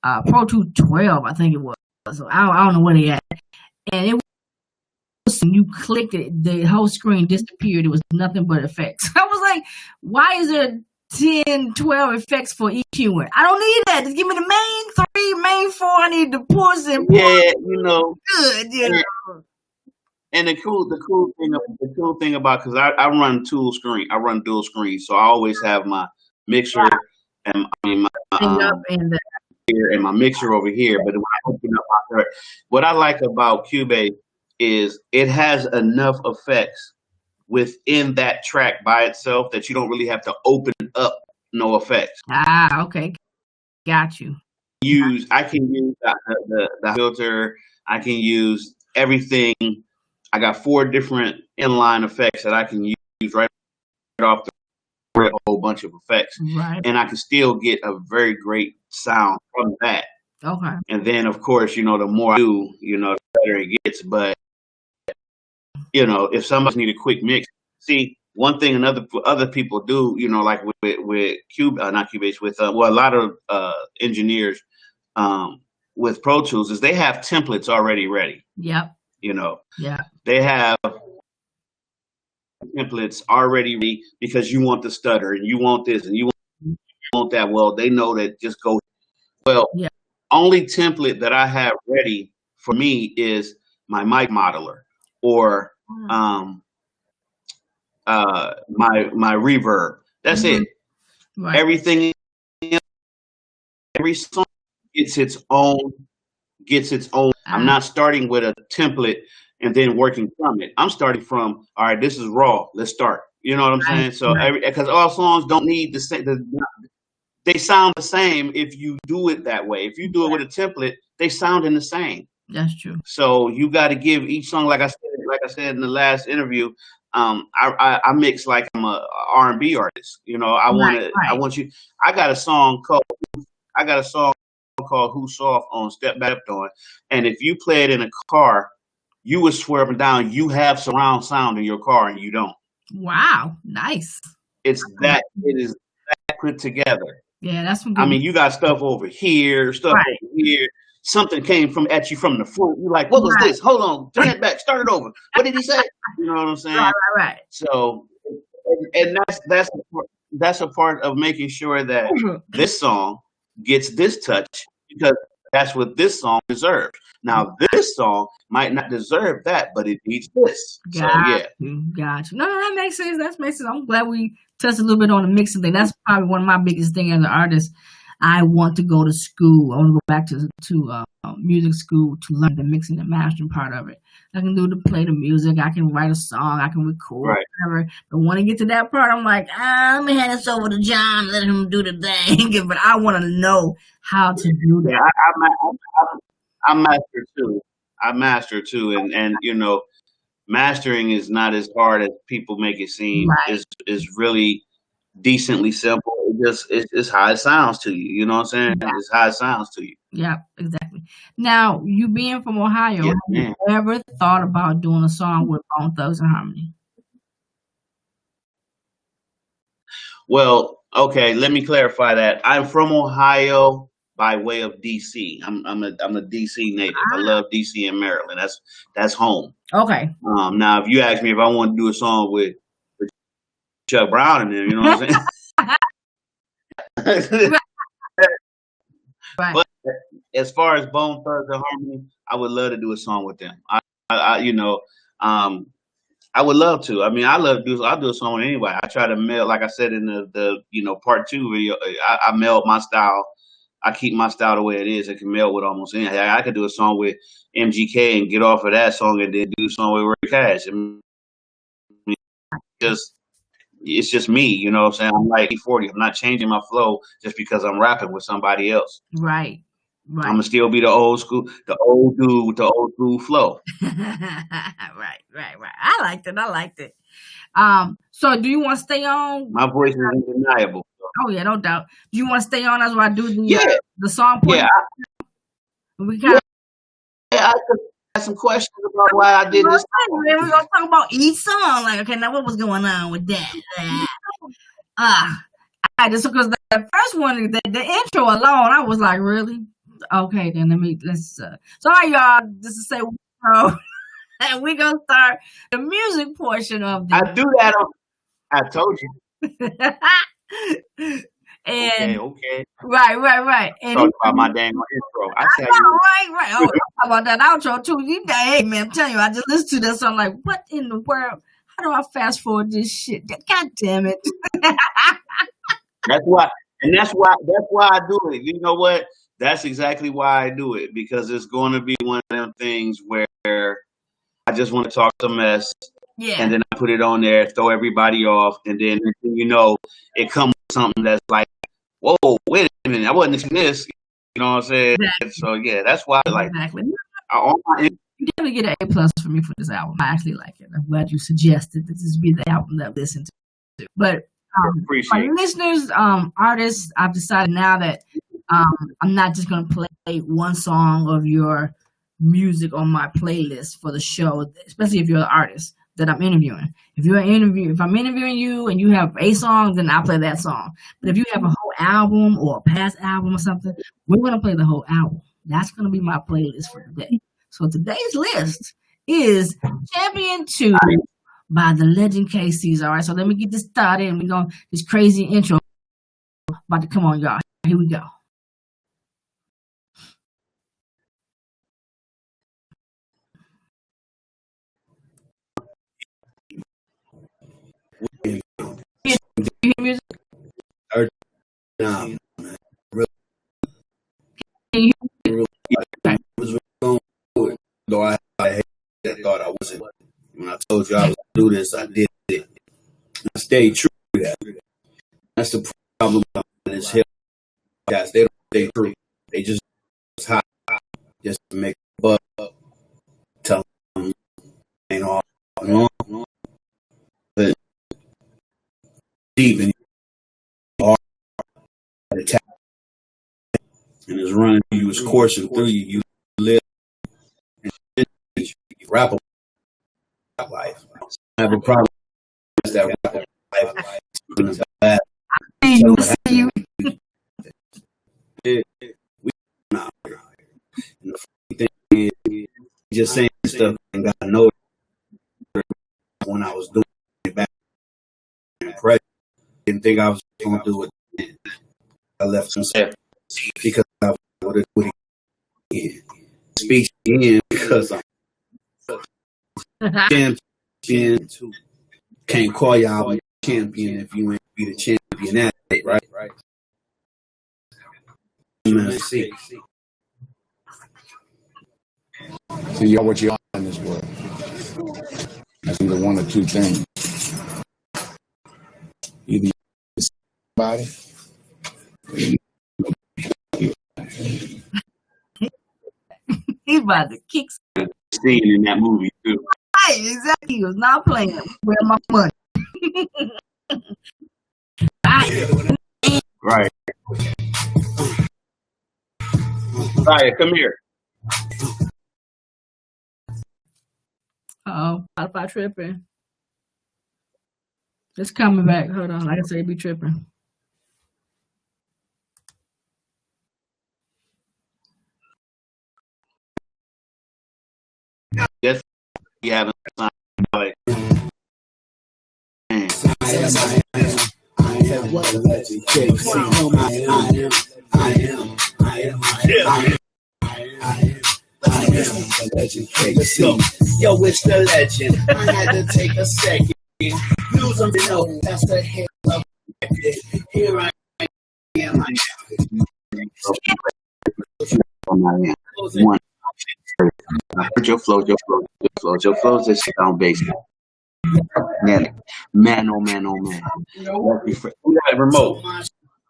Pro Tools 12, I think it was. So I don't know where they at. And it was, when you clicked it, the whole screen disappeared. It was nothing but effects. I was like, why is there 10, 12 effects for EQing? I don't need that. Just give me the main 3, main 4. I need the push and pull. Yeah, good, And the cool thing about, because I run dual screen, so I always have my mixer and my mixer over here. But when I open up what I like about Cubase is it has enough effects within that track by itself that you don't really have to open up no effects. Okay, got you. I can use the filter. I can use everything. I got 4 different inline effects that I can use right off a whole bunch of effects. Right. And I can still get a very great sound from that. Okay. And then, of course, the more I do, the better it gets. But, if somebody need a quick mix, see, one thing other people do, like with not Cubase, with a lot of engineers with Pro Tools is they have templates already ready. Yep. You know, Yeah. they have templates already ready because you want the stutter and you want this and you want that. Well, they know that just go. Well, Yeah. only template that I have ready for me is my mic modeler or my reverb. That's it. Right. Everything, every song gets its own. I'm not starting with a template and then working from it. I'm starting from, all right, this is raw. Let's start. You know what I'm saying? So because all songs don't need the same. They sound the same if you do it that way. If you do it with a template, they sounding the same. That's true. So you got to give each song, like I said in the last interview, I mix like I'm a R&B artist. You know, I want you. I got a song called Who's Soft on Step Back On, and if you play it in a car, you would swear up and down you have surround sound in your car, and you don't. Wow, nice. It is that put together. Yeah, that's. I mean, you got stuff over here, over here. Something came at you from the front. You're like, what was this? Hold on, turn it back, start it over. What did he say? You know what I'm saying? Right. So, and that's a part of making sure that this song gets this touch because that's what this song deserves. Now, this song might not deserve that, but it needs this. Gotcha. No, that makes sense. That makes sense. I'm glad we touched a little bit on the mixing thing. That's probably one of my biggest things as an artist. I want to go to school. I want to go back to music school to learn the mixing and mastering part of it. I can play the music. I can write a song. I can record, whatever. But when I get to that part, I'm like, let me hand this over to John. Let him do the thing. But I want to know how to do that. Yeah, I master too. I master too, and you know, mastering is not as hard as people make it seem. It's really decently simple. It's how it sounds to you. You know what I'm saying? Yeah. It's how it sounds to you. Yeah, exactly. Now, you being from Ohio, have you ever thought about doing a song with Bone Thugs-n-Harmony? Well, okay, let me clarify that. I'm from Ohio by way of DC. I'm a DC native. I love DC and Maryland. That's home. Okay. Now, if you ask me if I want to do a song with Chuck Brown and them, you know what I'm saying? Right. But as far as Bone Thugs-n-Harmony, I would love to do a song with them. I would love to. I mean, I'll do a song with anybody. I try to meld, like I said in the part 2 video, I meld my style. I keep my style the way it is. It can meld with almost anything. I could do a song with MGK and get off of that song and then do a song with Ray Cash. I mean, it's just me, you know what I'm saying? I'm like E40. I'm not changing my flow just because I'm rapping with somebody else. Right. I'm gonna still be the old dude with the old school flow. Right. I liked it. So do you want to stay on? My voice is undeniable. Oh yeah, no doubt. Do you want to stay on as I do the song point? Yeah. I got some questions about why I did this. We're gonna talk about each song. Like, okay, now what was going on with that? Just because the first one, the intro alone, I was like, really? Okay, then let's. Sorry, y'all. Just to say, and we gonna start the music portion of this. I do that. I told you. And okay. Right. And talk about my damn intro. I know, right. Oh, talk about that outro too. Hey man, I'm telling you, I just listened to this. I'm like, what in the world? How do I fast forward this shit? God damn it. That's why I do it. You know what? That's exactly why I do it, because it's going to be one of them things where I just want to talk some mess. Yeah. And then I put it on there, throw everybody off, and then you know it comes with something that's like, whoa, wait a minute, I wasn't expecting this. You know what I'm saying? Exactly. So yeah, that's why I like exactly. You definitely get an A+ for me for this album. I actually like it. I'm glad you suggested that this be the album that I listen to. But my listeners, artists, I've decided now that I'm not just going to play one song of your music on my playlist for the show, especially if you're an artist that I'm interviewing. If I'm interviewing you and you have a song, then I'll play that song. But if you have a whole album or a past album or something, we're going to play the whole album. That's going to be my playlist for today. So today's list is Champion 2 by the Legend KC's. All right, so let me get this started, and we're going to this crazy intro about to come on, y'all. Here we go. Do you hear music? Though I thought I wasn't. When I told you I was going to do this, I did it. I stayed true to that. That's the problem about this hip guys. They don't stay true. They just hot just to make a buck. Tell them ain't all long. But deep in attack and is running you, is coursing through you. You live and you rap life. I have a problem with that rap life. You. We not here. And the funny thing is, just saying stuff and got to know when I was doing it back in press. Didn't think I was going to do it. I left some stuff because I would have do it again. Speech again because I'm champion. Can't call y'all a champion if you ain't be the champion at it, right? See, y'all, what you are in this world. That's either one or two things. Either you're somebody, or you He's about to kick scene in that movie too. Right, exactly. He was not playing. Where my money? Right. Raya, come here. Spotify tripping. It's coming back. Hold on. Like I said, be tripping. Yes, you haven't signed. Yo, it's the legend. I had to take a second. Use them to know that's the head of it. Here I am. One. Your flow. Your flow is shit on baseball. Man, oh man. Who that remote?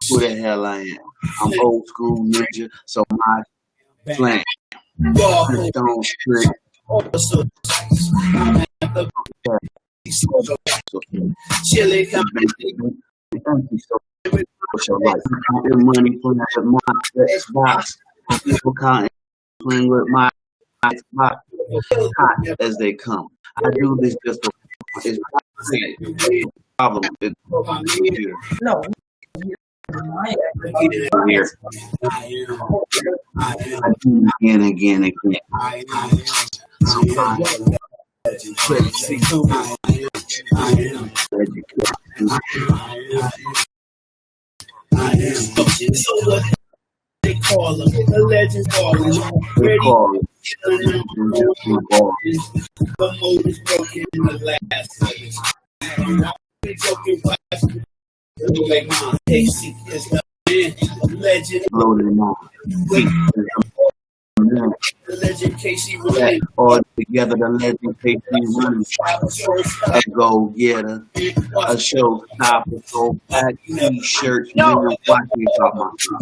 Who the hell I am? I'm old school ninja, so my plan. Don't trick. Chili counting money playing with my Xbox. People playing with my Xbox. Hot as they come. I do this just for it's problem. No. Here. Again. They call them the legends calling. The mold is broken in the last. Joking like Casey is the man, legend. The legend Casey running. All together, the legend Casey running. A go getter, a showstopper, go back t-shirt, never watch me about my stuff.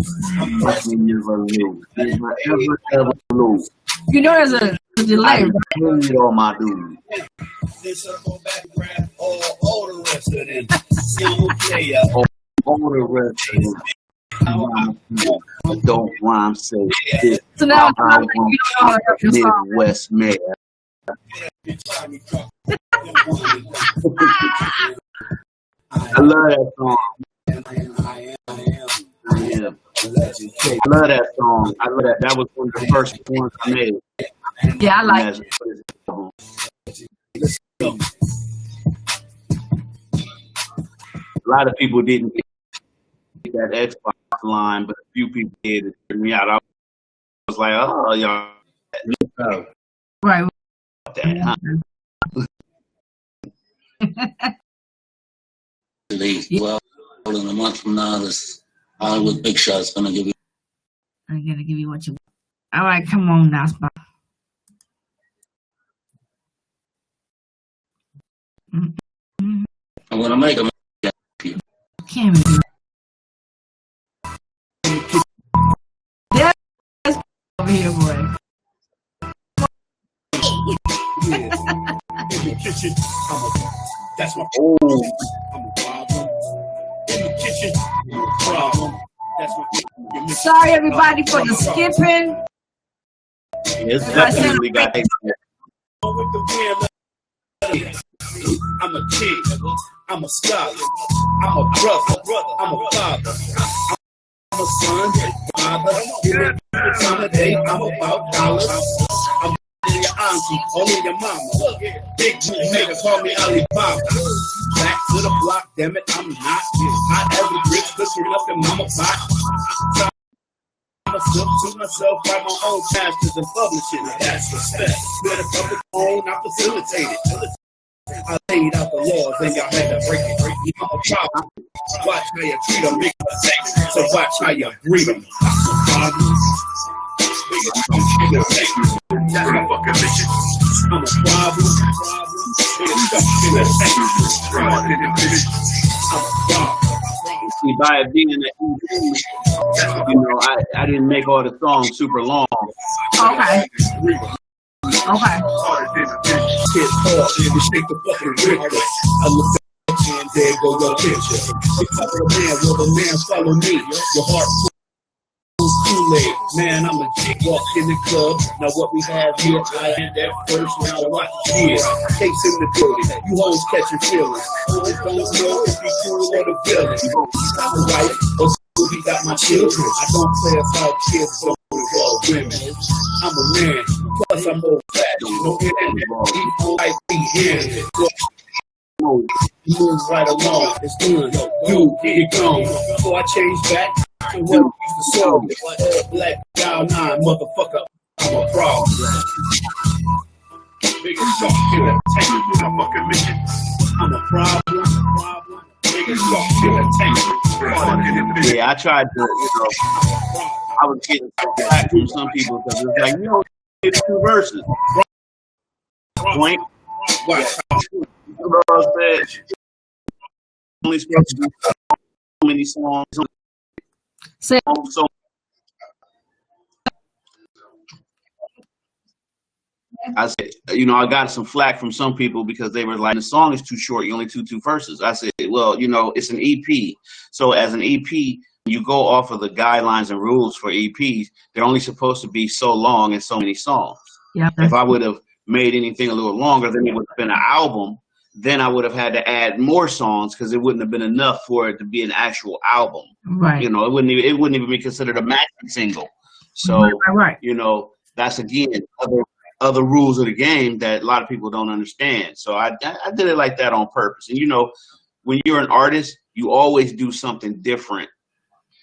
Watch me never lose. Never lose. You know there's a delay, right? All my dudes. This circle back grab all the rest of them. Single player. All the rest of them. Don't rhyme, say this. So now I want Midwest mayor. I love that song. I love that song. I love that. That was one of the first ones I made. Yeah, I like it. A lot of people didn't get that Xbox line, but a few people did. It turned me out. I was like, oh, y'all. Right. That, huh? Well, in a month from now, this Hollywood Big Shot's gonna give you. I'm gonna give you what you want. All right, come on now, Spot. I'm gonna make a. Can't be. There's over here, boy. In the kitchen, that's my I'm a problem. In the kitchen, I'm a problem. That's my Sorry, everybody, for the skipping. It's definitely got that. I'm a kid. I'm a scholar. I'm a brother. I'm a father. I'm a son. Father. Time of day, I'm about dollars. I'm your auntie, only your mama. Big nigga call me Alibaba. Back to the block, damn it, I'm not. I every rich looking up in mama pot. Myself to myself, write my own masters and publishing. That's respect. Let a public own, I facilitate it. I laid out the laws, then y'all had to break it. I'm a problem. Watch how you treat them, nigga. So watch how you breed them. That's my fucking mission. I'm a problem. See, by it being an EP, you know, I didn't make all the songs super long. Okay. Okay. Kids hard, and shake the fucking Richter. I look back and there go your picture. If I were a man, will a man follow me? Your heart Kool-Aid. Man, I'm a G. Walk in the club. Now what we have here, I had that first round watch. Yeah, case in the building. You hoes catching feelings. Always don't know if you cool or the villain. I'm a wife, or he got my children. I don't play about kids, don't involve women. I'm a man, plus I'm old fashioned. No internet, people like me here. Move right along, it's good. You get it going. So I changed back to what we used to solve. All black, dial 9, motherfucker. I'm a problem. Biggest shark killer, tank with my fucking mission. I'm a problem. Biggest shark killer, tank. Yeah, I tried to, you know, I was getting back from some people because it's like, you know, it's 2 verses. Point. What? Only supposed to do so many songs. So I said, you know, I got some flack from some people because they were like, the song is too short. You only do 2 verses. I said, well, you know, it's an EP. So as an EP, you go off of the guidelines and rules for EPs. They're only supposed to be so long and so many songs. yeah, If I would have made anything a little longer, then it would have been an album. Then I would have had to add more songs because it wouldn't have been enough for it to be an actual album. right. You know, it wouldn't even be considered a maxi single. So, Right. you know, that's again other rules of the game that a lot of people don't understand. So I did it like that on purpose. And you know, when you're an artist, you always do something different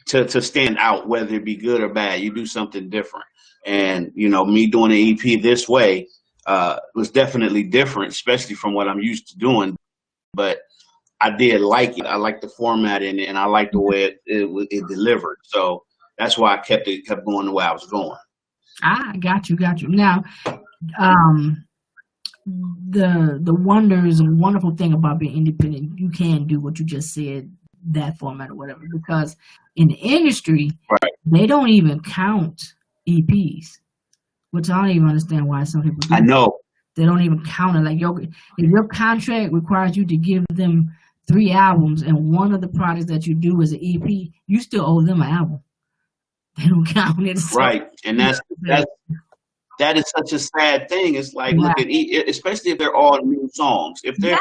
to stand out, whether it be good or bad. You do something different. And you know, me doing an EP this way was definitely different, especially from what I'm used to doing. But I did like it. I like the format in it, and I like the way it delivered. So that's why I kept going the way I was going. Got you. Now, the wonderful thing about being independent, you can do what you just said, that format or whatever, because in the industry, right, they don't even count EPs, which I don't even understand why some people do. I know. They don't even count it. Like if your contract requires you to give them 3 albums and one of the projects that you do is an EP, you still owe them an album. They don't count it. So. Right, and that is such a sad thing. It's like, look at especially if they're all new songs. If they're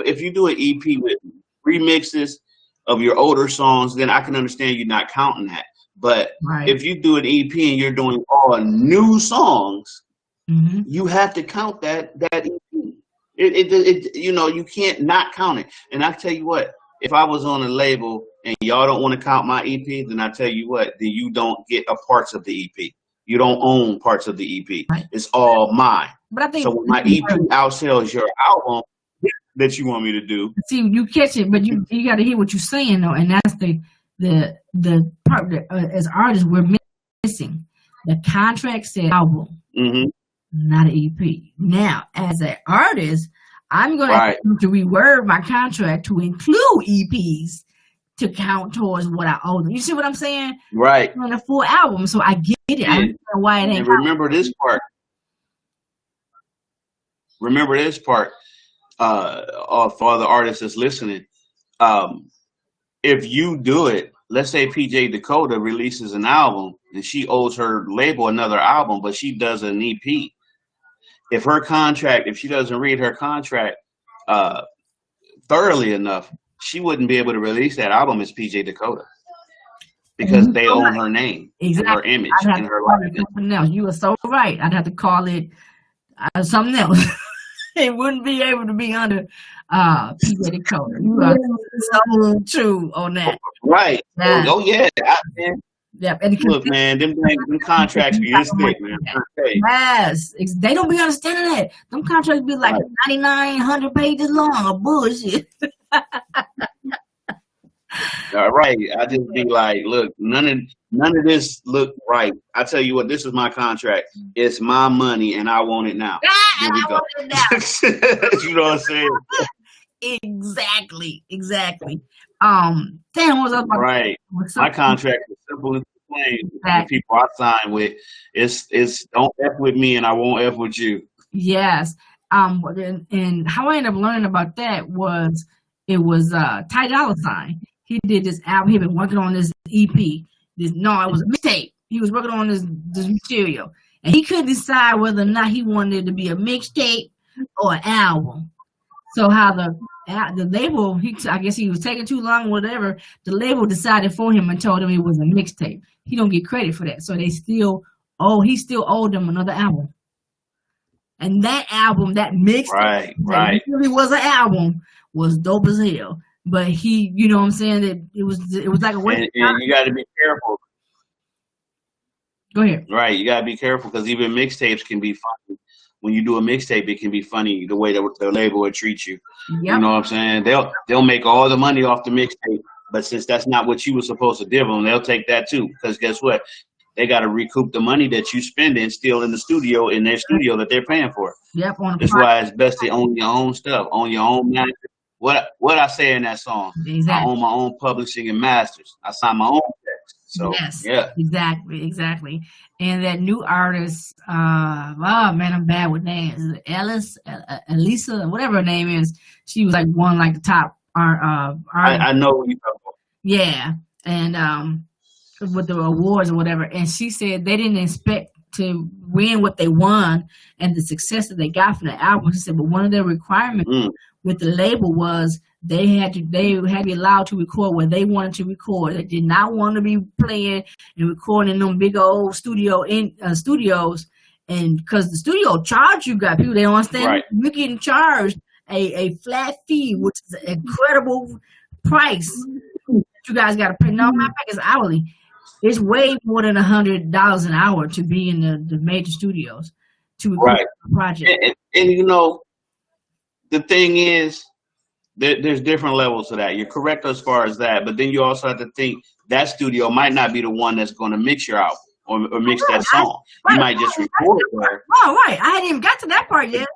if you do an EP with remixes of your older songs, then I can understand you not counting that. But if you do an EP and you're doing all new songs, You have to count that EP. It you know, you can't not count it. And I tell you what, if I was on a label and y'all don't want to count my EP, then I tell you what, then you don't get a parts of the EP. You don't own parts of the EP. Right. It's all mine. But I think so when my EP outsells your album that you want me to do. See, you catch it, but you got to hear what you're saying though, and that's the part that as artists we're missing. The contract said album, not an EP. Now, as an artist, I'm going to have to reword my contract to include EPs to count towards what I owe them. You see what I'm saying? Right. On a full album, so I get it. I don't know why it ain't. And remember this part. Remember this part. For the artists that's listening, if you do it, let's say PJ Dakota releases an album and she owes her label another album, but she does an EP. If she doesn't read her contract thoroughly enough, she wouldn't be able to release that album as PJ Dakota because they own her name, and her image, and her likeness. Something else. You are so right. I'd have to call it something else. It wouldn't be able to be under PJ Dakota. You are so true on that. Right. Yeah. Oh yeah. Yep. And look, man, them contracts be this thick, man. Yes. They don't be understanding that. Them contracts be like 9,900 pages long. Bullshit. All right. I just be like, look, none of this look right. I tell you what, this is my contract. It's my money, and I want it now. Here we go. You know what I'm saying? Exactly. Damn, what was up? Right. My contract is simple and plain. The people I sign with, it's don't F with me, and I won't F with you. Yes. And how I ended up learning about that was it was Ty Dolla $ign. He did this album. He been working on this EP. It was a mixtape. He was working on this material, and he couldn't decide whether or not he wanted it to be a mixtape or an album. So how the label, I guess he was taking too long, whatever. The label decided for him and told him it was a mixtape. He don't get credit for that. So he still owed them another album. And that album, that mixtape, that really was an album, was dope as hell. But he, you know what I'm saying, that it was like a waste of time. And you got to be careful. Go ahead. Right, you got to be careful because even mixtapes can be funny. When you do a mixtape, it can be funny the way that the label would treat you. Yep. You know what I'm saying? They'll make all the money off the mixtape, but since that's not what you were supposed to give them, they'll take that too. Because guess what? They got to recoup the money that you spending still in the studio, in their studio that they're paying for. Yep. That's why it's best to own your own stuff, own your own master. What I say in that song? Exactly. I own my own publishing and masters. I sign my own checks. So yes, yeah, exactly. And that new artist, man, I'm bad with names. Elisa, whatever her name is, she was like one like the top I know what you're talking about. Yeah, and with the awards or whatever, and she said they didn't expect to win what they won and the success that they got from the album. She said, but one of their requirements with the label was they had to be allowed to record where they wanted to record. They did not want to be playing and recording in them big old studios, and because the studio charge you got people, they don't understand. Right. You're getting charged a flat fee, which is an incredible price. You guys got to pay. No, my pack is hourly. It's way more than $100 an hour to be in the major studios to record a project. And you know, the thing is, there's different levels to that. You're correct as far as that, but then you also have to think that studio might not be the one that's going to mix your album or mix that song. You might just record it there. Oh, right. I hadn't even got to that part yet.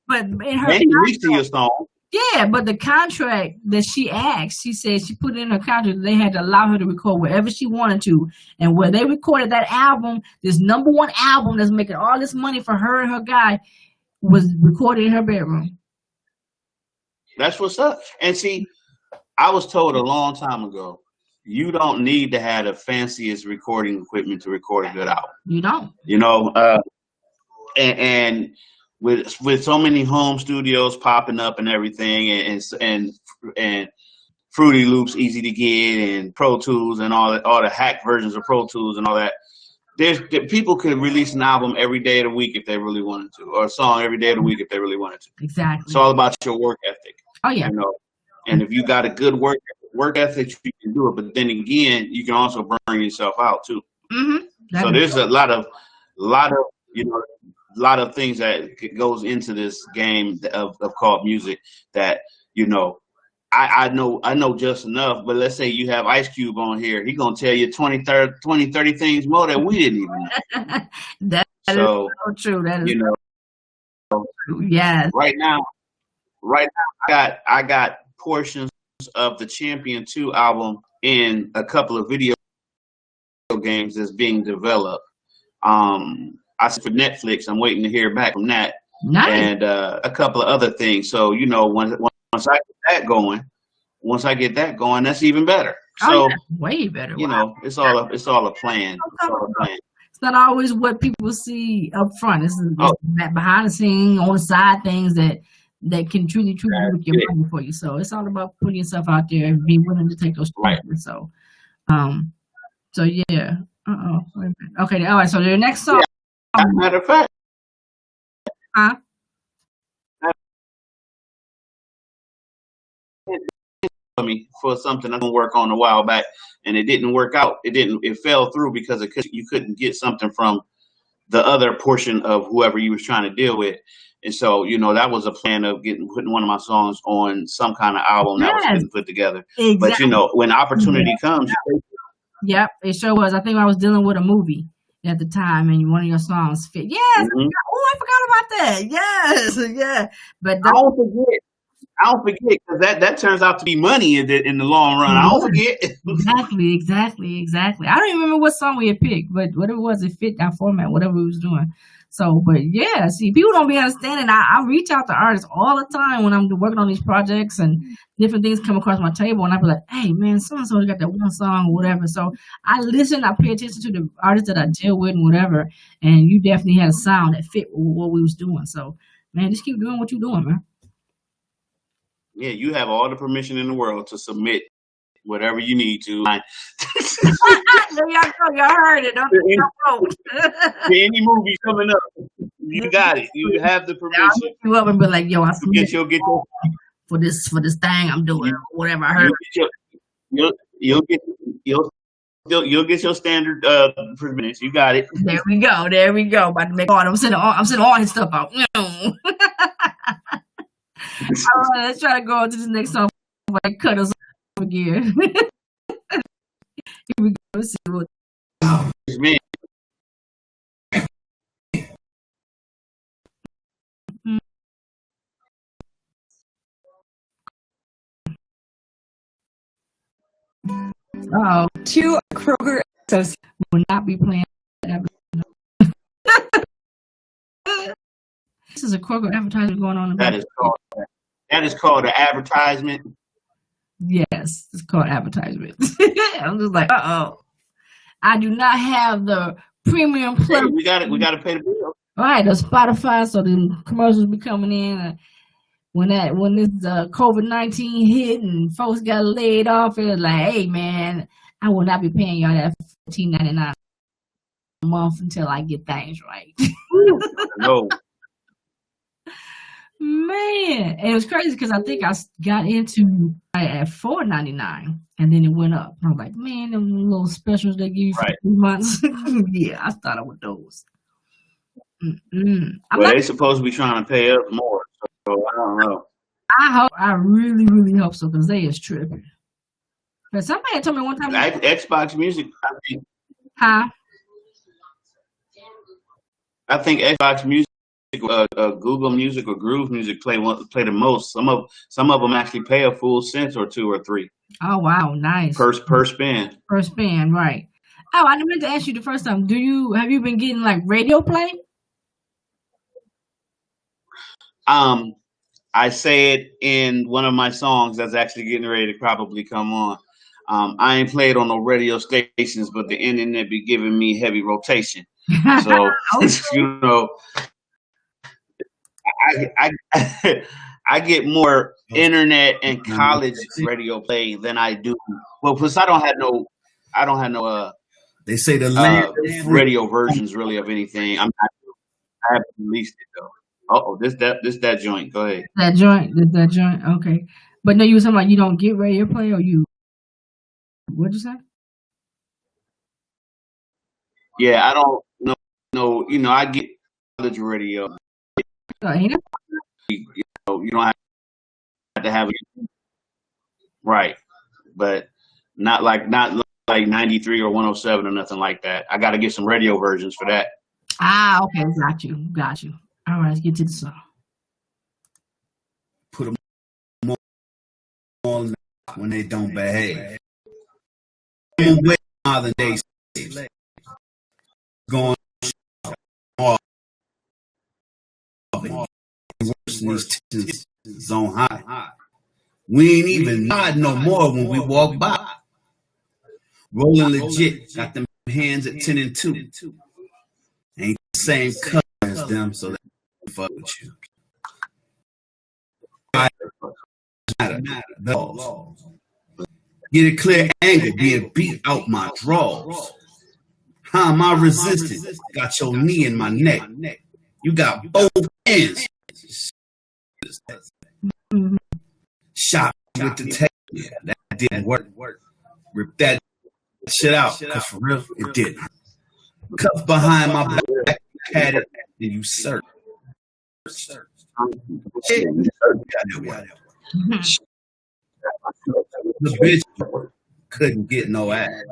But in her mixing your song. Yeah, but the contract that she asked, she said she put in her contract that they had to allow her to record wherever she wanted to. And where they recorded that album, this number one album that's making all this money for her and her guy, was recorded in her bedroom. That's what's up. And see, I was told a long time ago, you don't need to have the fanciest recording equipment to record a good album. You don't. You know, and with so many home studios popping up and everything, and Fruity Loops easy to get, and Pro Tools and all the hack versions of Pro Tools and all that, people could release an album every day of the week if they really wanted to, or a song every day of the week if they really wanted to. Exactly. It's all about your work ethic. Oh yeah. You know, and if you got a good work ethic, you can do it. But then again, you can also burn yourself out too. Mm-hmm. So there's a lot of things that goes into this game of called music that, you know, I know just enough, but let's say you have Ice Cube on here. He's going to tell you 20, 30 things more that we didn't even know. That is so true. That is, you know, true. Yes. Right now, I got portions of the Champion 2 album in a couple of video games that's being developed. I said for Netflix, I'm waiting to hear back from that. Nice. And a couple of other things. So, you know, once I get that going, that's even better. So way better. You know, it's all a plan. It's not always what people see up front. It's that behind the scene, on the side things that can truly work your money for you. So it's all about putting yourself out there and being willing to take those chances. Right. So yeah. Wait a minute. Okay. All right. So the next song. Yeah. Matter of fact. Huh? Me for something I'm gonna work on a while back, and it didn't work out. It fell through because you couldn't get something from the other portion of whoever you was trying to deal with. And so, you know, that was a plan of putting one of my songs on some kind of album that was getting put together. Exactly. But you know, when opportunity comes, yep, it sure was. I think I was dealing with a movie at the time, and one of your songs fit. Yes. Mm-hmm. Oh, I forgot about that. Yes, yeah. But I don't forget because that turns out to be money in the long run. I don't forget. Exactly. I don't even remember what song we had picked, but whatever it was, it fit that format, whatever we was doing. So, but yeah, see, people don't be understanding. I reach out to artists all the time when I'm working on these projects and different things come across my table, and I be like, hey, man, so-and-so got that one song or whatever. So I listen, I pay attention to the artists that I deal with and whatever, and you definitely had a sound that fit with what we was doing. So, man, just keep doing what you're doing, man. Yeah, you have all the permission in the world to submit whatever you need to. Y'all heard it. Any movie coming up, you got it. You have the permission. You up and be like, yo, I get your for this thing I'm doing, whatever I heard. You'll get your standard permission. You got it. There we go. About to make all. I'm sending all his stuff out. All right, let's try to go on to this next song before I cut us off again. Here we go. Let's see what. Man. Oh, to Kroger will not be playing. This is a Kroger advertisement going on. That is called an advertisement. Yes, it's called advertisement. I'm just like, I do not have the premium plus. Hey, we got to pay the bill. All right, the Spotify, so the commercials be coming in. When this COVID-19 hit and folks got laid off, it was like, hey man, I will not be paying y'all that $14.99 a month until I get things right. No. Man, and it was crazy because I think I got into at $4.99 and then it went up. I was like, man, them little specials they give you for 3 months. Yeah, I started with those. Well, they supposed to be trying to pay us more, so I don't know. I really, really hope so because they is tripping. But somebody told me one time. Xbox Music, Huh? I think Xbox Music. Google Music or Groove Music play the most. Some of them actually pay a full cent or 2 or 3. Oh wow, nice. Per spin. Per spin, right? Oh, I meant to ask you the first time. Have you been getting like radio play? I say it in one of my songs that's actually getting ready to probably come on. I ain't played on no radio stations, but the internet be giving me heavy rotation. So you know. I get more internet and college radio play than I do. Well, plus I don't have no They say the land radio versions really of anything. I haven't released it though. Oh, this that joint. Go ahead. That joint. Okay, but no, you were talking about you don't get radio play, or you? What'd you say? Yeah, I don't know. You know, I get college radio. You don't have to have it right, but not like 93 or 107 or nothing like that. I got to get some radio versions for that. Ah, okay, got you. All right, let's get to the song. Put them on when they don't behave. Way modern day going off zone high. We ain't even nod no more when we walk by. Rolling legit, got them hands at 10 and 2. Ain't the same color as them, so they don't fuck with you. Get a clear angle, being beat out my draws. How am I resistant? Got your knee in my neck. You got both hands. Shot with the tape. Yeah, that didn't work. Rip that shit out, because for real, it didn't. Cuff behind my back, had it, and you search. The bitch couldn't get no ass.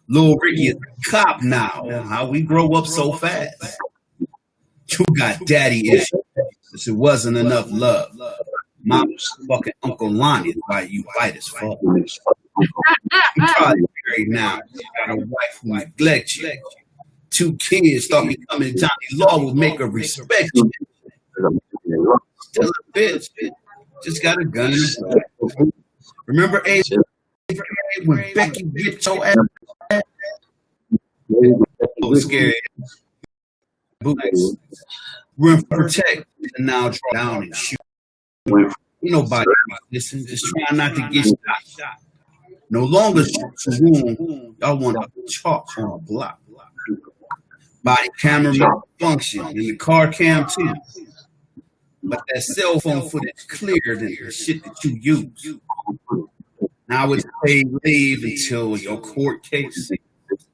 Lil Ricky is a cop now. How we grow up so fast. You got daddy issues. It wasn't enough love. My fucking Uncle Lonnie is why you white as fuck. You probably married now. You got a wife who neglects you. 2 kids thought becoming Johnny Law would make her respect you. Still a bitch. Just got a gun in his back. Remember when Becky get your ass? So scary. Boots. Run for protect and now draw down and shoot. Ain't nobody listen. Just try not to get shot. No longer shoot to wound. Y'all want to chalk on a block. Body camera function and the car cam too. But that cell phone footage clearer than the shit that you use. Now it's paid leave until your court case.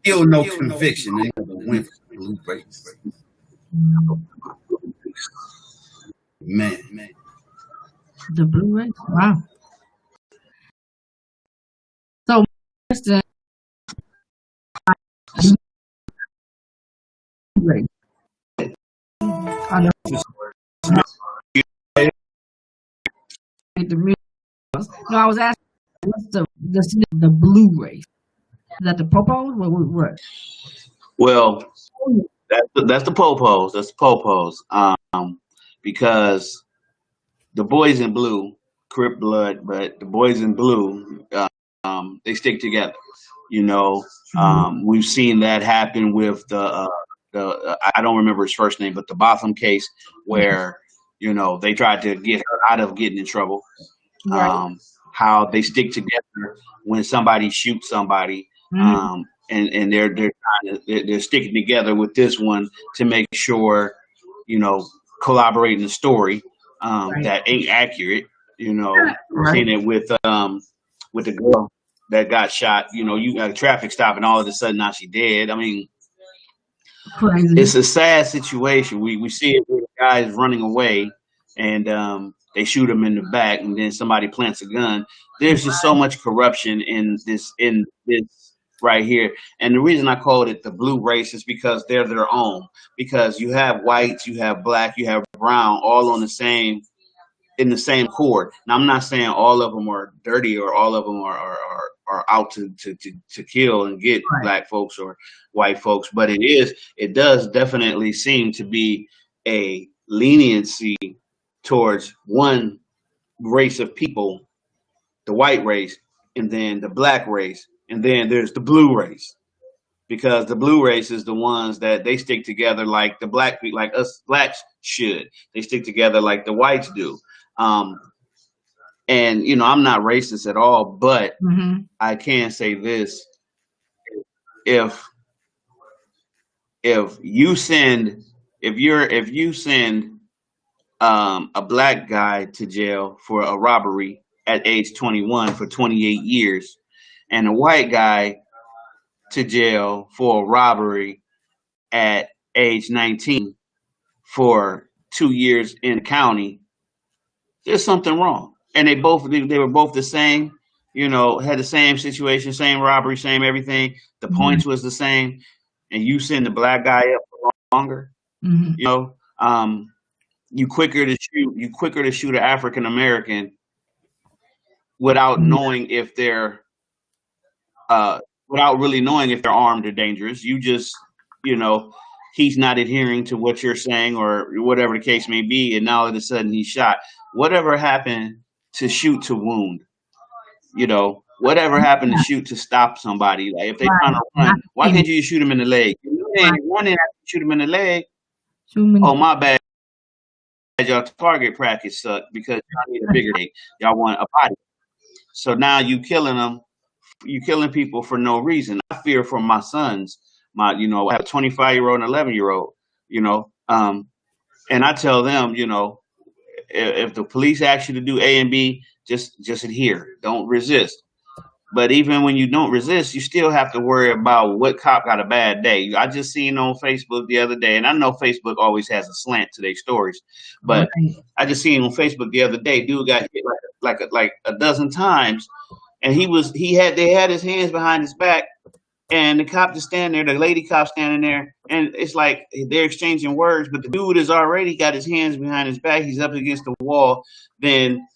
Still no conviction. Another win for the blue race. Man. The blue race? Wow. So, Mr. I know. No, I was asking, what's the blue race? Is that the popos? What? Well, that's the popos. That's the popos. Because the boys in blue, Crip blood, but the boys in blue, they stick together. You know, we've seen that happen with the I don't remember his first name, but the Botham case where you know they tried to get her out of getting in trouble. Right. How they stick together when somebody shoots somebody, and they're sticking together with this one to make sure, you know, collaborating the story that ain't accurate. You know, seeing it with the girl that got shot. You know, you got a traffic stop, and all of a sudden now she dead. I mean, crazy. It's a sad situation. We see it with guys running away, and they shoot him in the back, and then somebody plants a gun. There's just so much corruption in this right here. And the reason I called it the blue race is because they're their own. Because you have whites, you have black, you have brown, all on the same chord. Now I'm not saying all of them are dirty or all of them are out to kill and get black folks or white folks, but it does definitely seem to be a leniency towards one race of people, the white race, and then the black race, and then there's the blue race, because the blue race is the ones that they stick together like the black people, like us blacks should. They stick together like the whites do. And you know, I'm not racist at all, but I can say this: if if you send a black guy to jail for a robbery at age 21 for 28 years, and a white guy to jail for a robbery at age 19 for 2 years in the county, there's something wrong. And they were both the same, had the same situation, same robbery, same everything. The points was the same, and you send the black guy up for longer. You quicker to shoot an African American without knowing if they're without really knowing if they're armed or dangerous. You just, he's not adhering to what you're saying or whatever the case may be, and now all of a sudden he's shot. Whatever happened to shoot to wound? Whatever happened to shoot to stop somebody? Like if they trying to run, why can't you shoot him in the leg? Running, shoot him in the leg. Oh, my bad. Y'all target practice sucked because y'all need a bigger leg. Y'all want a body. So now you killing them. You killing people for no reason. I fear for my sons. I have a 25-year-old and 11-year-old. And I tell them, if the police ask you to do A and B, just adhere. Don't resist. But even when you don't resist, you still have to worry about what cop got a bad day. I just seen on Facebook the other day, and I know Facebook always has a slant to their stories, but I just seen on Facebook the other day, dude got hit like a dozen times, and they had his hands behind his back, and the cop just standing there, the lady cop standing there, and it's like they're exchanging words, but the dude has already got his hands behind his back. He's up against the wall. Then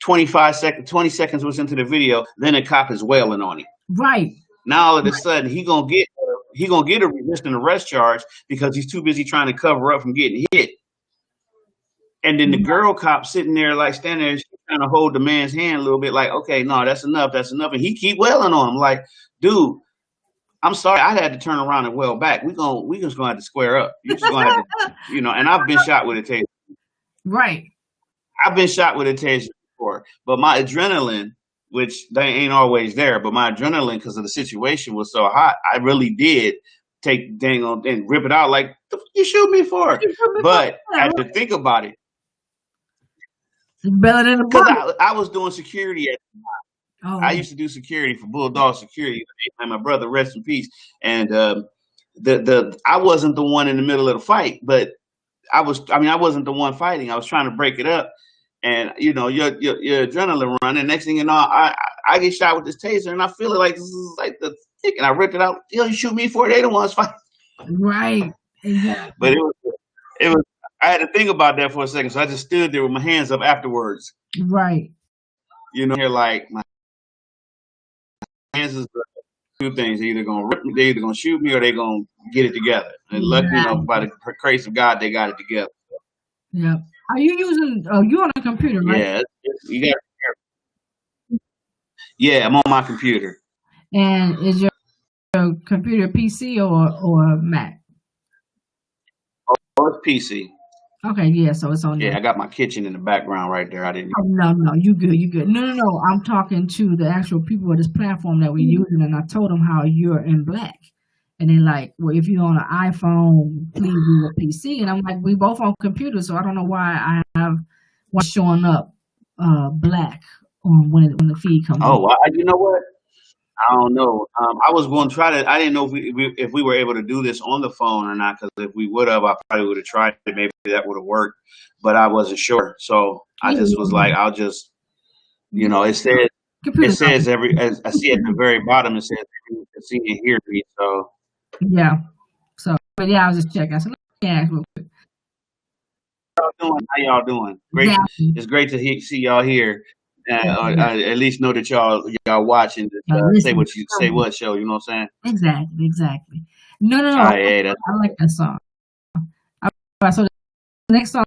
20 seconds was into the video, then the cop is wailing on him. Right. Now all of a sudden he gonna get a resisting arrest charge because he's too busy trying to cover up from getting hit. And then the girl cop sitting there like standing there trying to hold the man's hand a little bit, like, okay, no, that's enough. And he keep wailing on him, like, dude, I'm sorry, I had to turn around and wail back. We just gonna have to square up. You just gonna have to, and I've been shot with a taser. Right. I've been shot with a taser. But my adrenaline, which they ain't always there, but my adrenaline because of the situation was so hot, I really did take dang on and rip it out like you shoot me for. But I had to think about it because I was doing security at the time. I used to do security for Bulldog Security, and my brother, rest in peace. And I wasn't the one in the middle of the fight, but I wasn't the one fighting. I was trying to break it up. And your adrenaline run, and next thing you know, I get shot with this taser, and I feel it like this is like the thick, and I ripped it out. You shoot me for it, they the ones fighting. Right. Exactly. But it was. I had to think about that for a second, so I just stood there with my hands up afterwards. Right. You're like my hands is two things: they're either gonna shoot me, or they're gonna get it together. And luckily, by the grace of God, they got it together. Yeah. Are you using? You on a computer, right? Yeah, you got. Yeah, I'm on my computer. And is your computer PC or Mac? Oh, it's PC. Okay, yeah, so it's on. Yeah, I got my kitchen in the background right there. I didn't. Oh, no, you good. No. I'm talking to the actual people of this platform that we're using, and I told them how you're in black. And they're like, well, if you're on an iPhone, please do a PC. And I'm like, we both on computers, so I don't know why I have what's showing up black on when the feed comes. Oh, you know what? I don't know. I was going to try to. I didn't know if we were able to do this on the phone or not. Because if we would have, I probably would have tried it. Maybe that would have worked, but I wasn't sure. So I just was like, I'll just, it says as I see at the very bottom, it says you can see and hear me. So. Yeah. So, but yeah, I was just checking. So let me ask real quick. How y'all doing? Great. Exactly. It's great to see y'all here. At least know that y'all watching. Say what show. You know what I'm saying? Exactly. No. I like that song. All right. So the next song.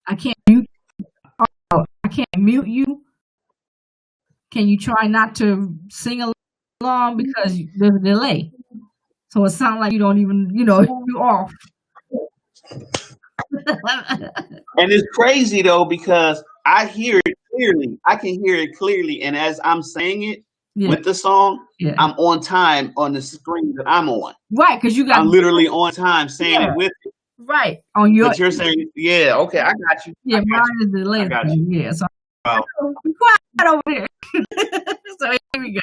I can't mute. Oh, I can't mute you. Can you try not to sing along because there's a delay? So it sounds like you don't even, you're off. And it's crazy though because I hear it clearly. I can hear it clearly. And as I'm saying it Yeah. with the song, Yeah. I'm on time on the screen that I'm on. Right, because you got. I'm literally on time saying it with it. Right on your. But you're saying, yeah, okay, I got you. Yeah, mine is the latest. Yeah, so be quiet over here. So here we go.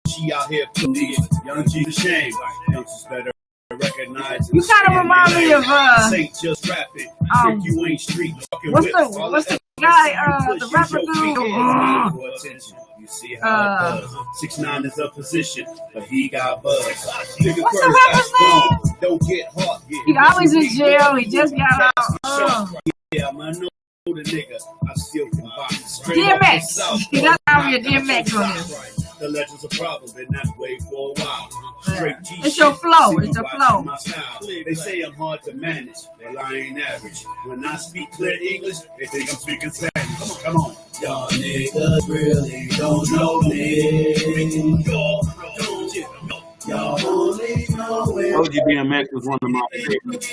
She out here putting young G to shame. Youngsters better recognize. You kind of remind me of ain't just rapping. You ain't street. What's the guy? The rapper dude. You see how it does. 6ix9ine is a position, but he got buzz. What's the rapper's name? Don't get hot. He always in jail. He just got out. Yeah, I know the nigga. I still can box. DMX. He got out here DMX on this. The legend's a problem, been that way for a while. It's your flow. It's your flow. They say I'm hard to manage, well I ain't average. When I speak clear English, they think I'm speaking Spanish. Come on. Y'all niggas really don't know me. Y'all only know it. OG DMX was one of my favorites.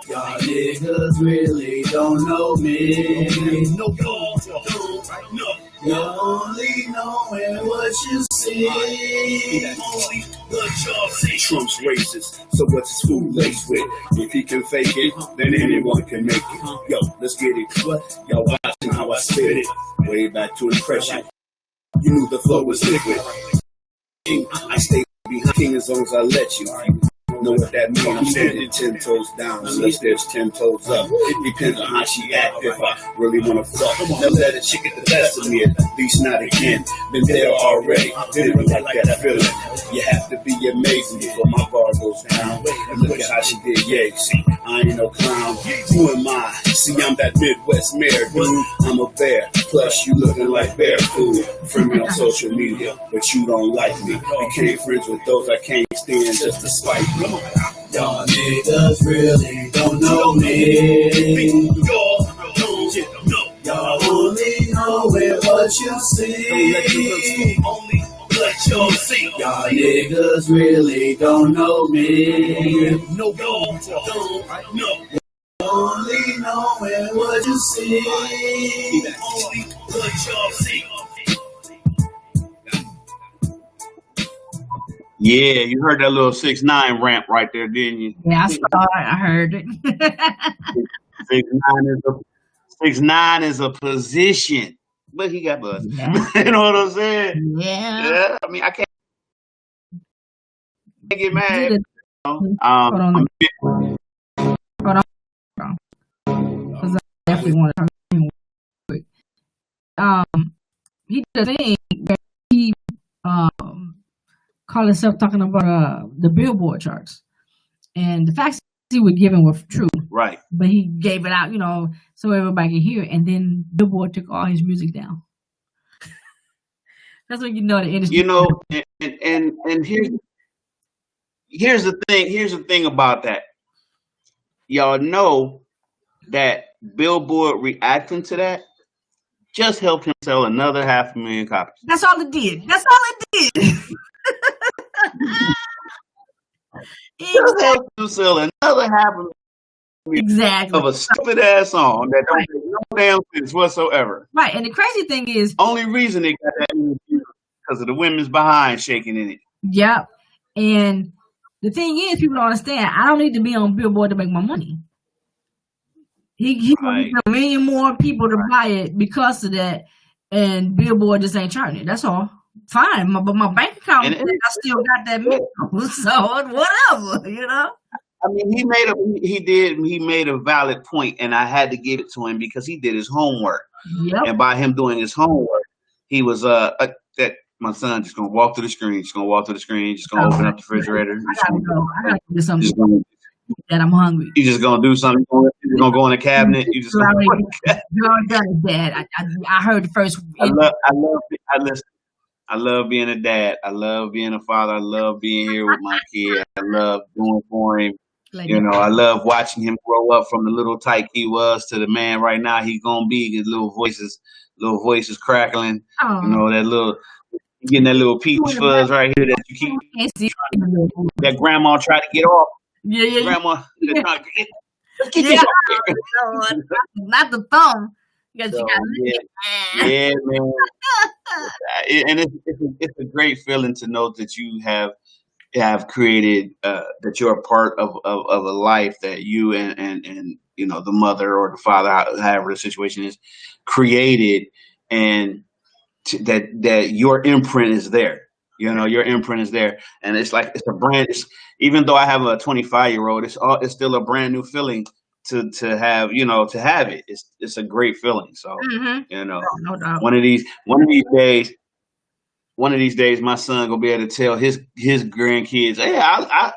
Y'all niggas really don't know me. You only knowing what you see. Trump's racist, so what's his food laced with? If he can fake it, then anyone can make it. Yo, let's get it. Y'all watching how I spit it. Way back to impression. You knew the flow was liquid. I stay behind king as long as I let you. Know what that means? I'm standing 10 toes down unless there's 10 toes up. It depends on how she act. If I really wanna fuck, never let a chick get the best of me. At least not again. Been there already. Didn't like that feeling. You have to be amazing before my guard goes down. And look at how she did. Yeah, see, I ain't no clown. Who am I? See, I'm that Midwest mayor, dude. I'm a bear. Plus, you looking like bear food. Friend me on social media, but you don't like me. Became friends with those I can't stand just to spite me. Y'all niggas really don't know me. Y'all only know it what you see. Y'all niggas really don't know me. Only knowing what you see. Yeah, you heard that little 6ix9ine rant right there, didn't you? Yeah, I saw it. I heard it. 6ix9ine is a position, but he got buzz. Yeah. You know what I'm saying? Yeah. I mean, I can't get mad. Hold on. Because I definitely want to talk to him quick. He did a thing where he called himself talking about the Billboard charts. And the facts he was giving were true. Right. But he gave it out, so everybody could hear it. And then Billboard took all his music down. That's when you know the industry. And here's the thing. Here's the thing about that. Y'all know that Billboard reacting to that just helped him sell another 500,000 copies. That's all it did. That's all it did. Just helped him sell another 500,000 exactly of a stupid ass song that don't make no damn sense whatsoever. Right, and the crazy thing is, only reason they got that is because of the women's behind shaking in it. Yep, and the thing is, people don't understand. I don't need to be on Billboard to make my money. He needs a million more people to buy it because of that, and Billboard just ain't charting it. That's all. Fine, but my bank account, I still got that million. So whatever, I mean, he made a valid point, and I had to give it to him because he did his homework. Yep. And by him doing his homework, he was that my son just gonna walk through the screen. Just gonna walk through the screen. Just gonna open up the refrigerator. I gotta do something. That I'm hungry. You just gonna do something. You're gonna go in the cabinet. You just gonna done, Dad. I heard the first. I love being a dad. I love being a father. I love being here with my kid. I love doing for him. I love watching him grow up from the little tyke he was to the man right now he's gonna be. His little voices crackling. That little getting that little peach fuzz right here that you keep that grandma tried to get off. Yeah. Grandma, not the thumb. Man. And it's a great feeling to know that you have created that you're a part of a life that you and the mother or the father, however the situation is, created, and that your imprint is there. Your imprint is there, and it's like it's a brand. Even though I have a 25-year-old, it's still a brand new feeling to have it. It's a great feeling. So no doubt. one of these days, my son gonna be able to tell his grandkids, "Hey, I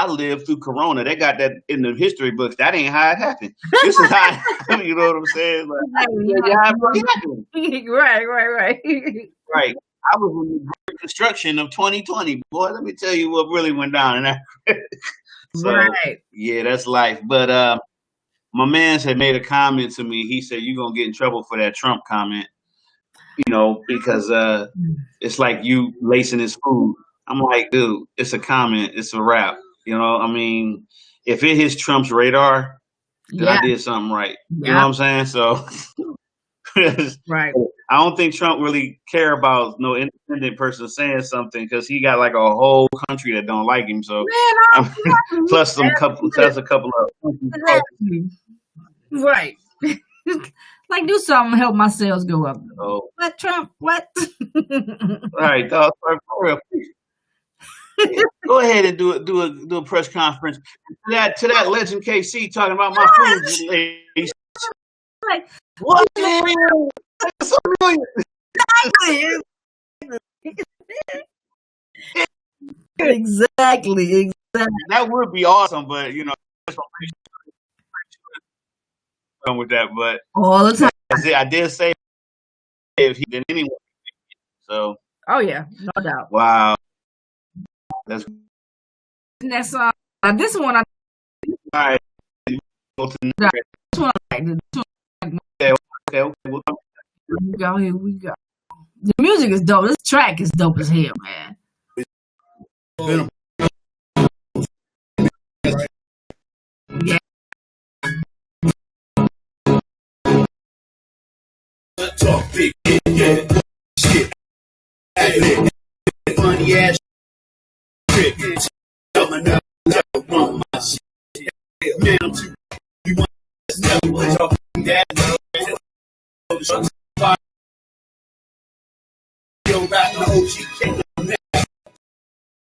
lived through Corona. They got that in the history books. That ain't how it happened. This is how." You know what I'm saying? Right. I was in the Great Construction of 2020, boy. Let me tell you what really went down in that. Yeah, that's life. But my man had made a comment to me. He said, "You're gonna get in trouble for that Trump comment, because it's like you lacing his food." I'm like, dude, it's a comment. It's a rap. I mean, if it hits Trump's radar, then I did something right. You know what I'm saying? So. Right. I don't think Trump really care about no independent person saying something, because he got like a whole country that don't like him. So plus a couple of right. Like, do something, help my sales go up. Oh. What, Trump? What? Right, dog. Go ahead and do a press conference to that legend KC talking about my food lady. Like, what? That's so brilliant. Exactly. That would be awesome, but come with that. But all the time, I did say if he did anyway. So. Oh yeah, no doubt. Wow. That's next song. This one I. All right. This one I like. Okay. Here we go. The music is dope. This track is dope as hell, man. Yeah. Talk big, shit. Funny ass trick. Coming up, never want my shit. Man, I'm too. You want to never talk that. Yo, back the OG came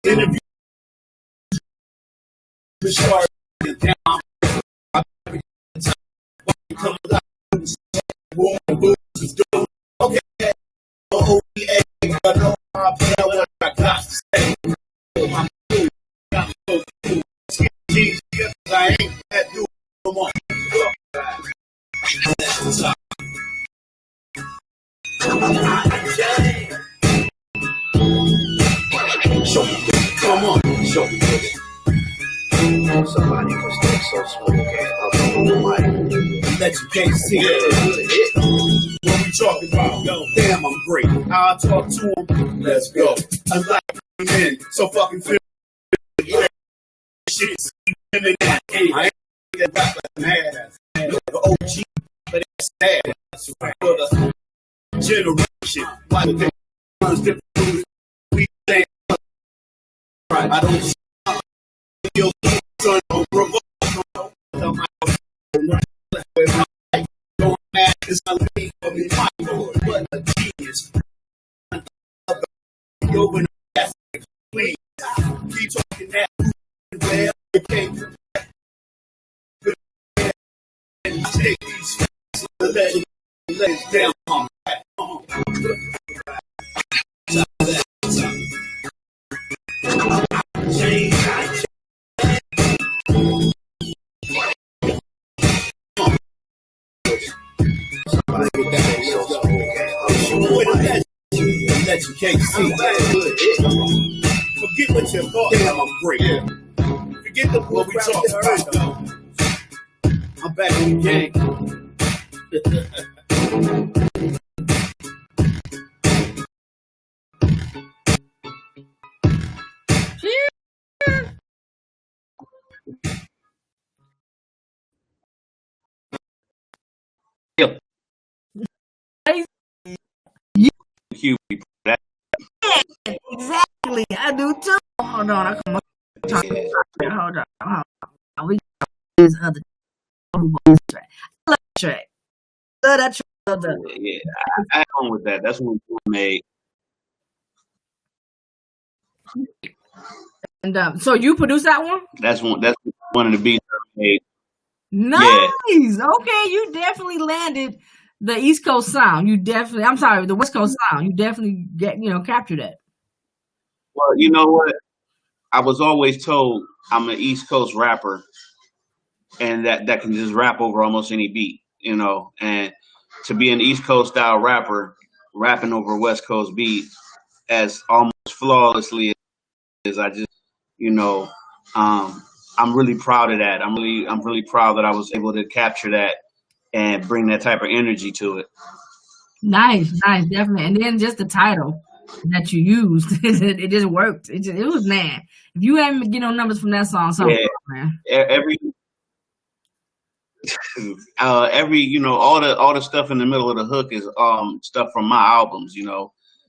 interview. The start down. Come out. Okay. Oh, yeah. I know what I got to say. I'm cool. I'm so cool. I ain't that dude no more. Come on, show me this. Somebody was stay so smooth, that you can't see it. What we talking about? Yo, damn, I'm great. I'll talk to him. Let's go. I'm like men, so fucking feel shit. I ain't get back like mad. The OG, but it's sad. For the generation, why they different? We say right. I don't see your son on revolt. Going mad is a lead for me. What a genius. Open up, please. Keep talking that. Where you came from. Take these let it down on that. KC. Forget what you thought. Damn, I'm great. Forget the what we talking about. I'm back in the game. Exactly, I do too. Hold on, I come up. Hold on. We got this other track. I love that track. Love that track. Yeah, I own with that. That's what we made. And so you produced that one? That's one of the beats I made. Nice. Yeah. Okay, you definitely landed the East Coast sound. The West Coast sound. You definitely captured that. Well, you know what? I was always told I'm an East Coast rapper, and that can just rap over almost any beat, and to be an East Coast style rapper, rapping over a West Coast beat as almost flawlessly as I just, I'm really proud of that. I'm really proud that I was able to capture that and bring that type of energy to it. Nice, definitely. And then just the title that you used, it just worked. It was, man. If you haven't get no numbers from that song, man. Every all the stuff in the middle of the hook is stuff from my albums.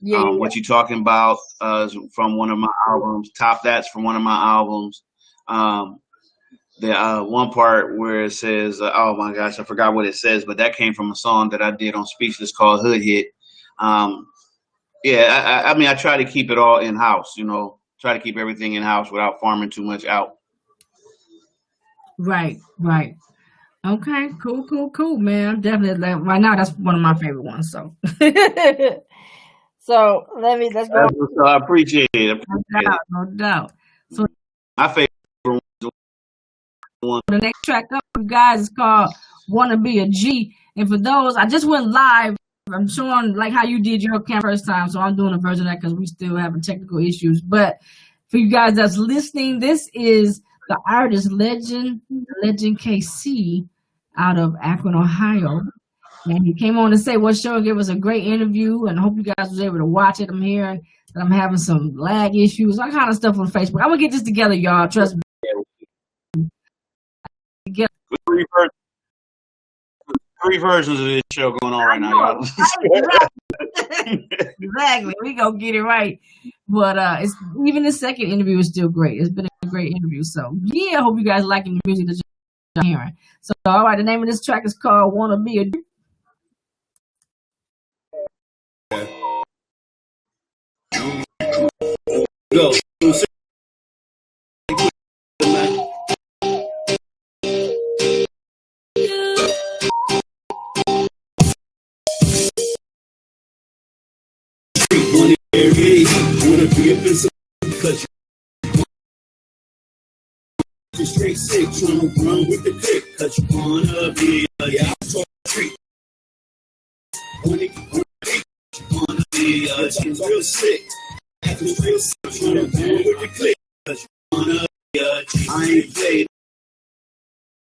What you talking about is from one of my albums. Top That's from one of my albums. The one part where it says, oh my gosh, I forgot what it says, but that came from a song that I did on Speechless called Hood Hit. I mean, I try to keep it all in house, try to keep everything in house without farming too much out. Right. Okay, cool, man. Definitely, right now, that's one of my favorite ones. So, so let's go. I appreciate it. No doubt. So, my favorite one. The next track up, you guys, is called "Wanna Be a G." And for those, I just went live. I'm showing like how you did your camp first time, so I'm doing a version of that because we still having technical issues. But for you guys that's listening, this is the artist Legend KC out of Akron, Ohio. And he came on to say what show, give us a great interview, and I hope you guys was able to watch it. I'm hearing that I'm having some lag issues, all kind of stuff on Facebook. I'm gonna get this together, y'all. Trust me. Three versions of this show going on right now, y'all. Exactly. We gonna get it right. But it's even the second interview is still great. It's been a great interview. So yeah, I hope you guys liking the music that you're hearing. So all right, the name of this track is called "Wanna Be a G." Go. Cause you straight sick, trying to run with the click, cause you wanna be a outside street. Wanna be a real sick. Real sick, trying to run with the click, cause you wanna be a G. I ain't played.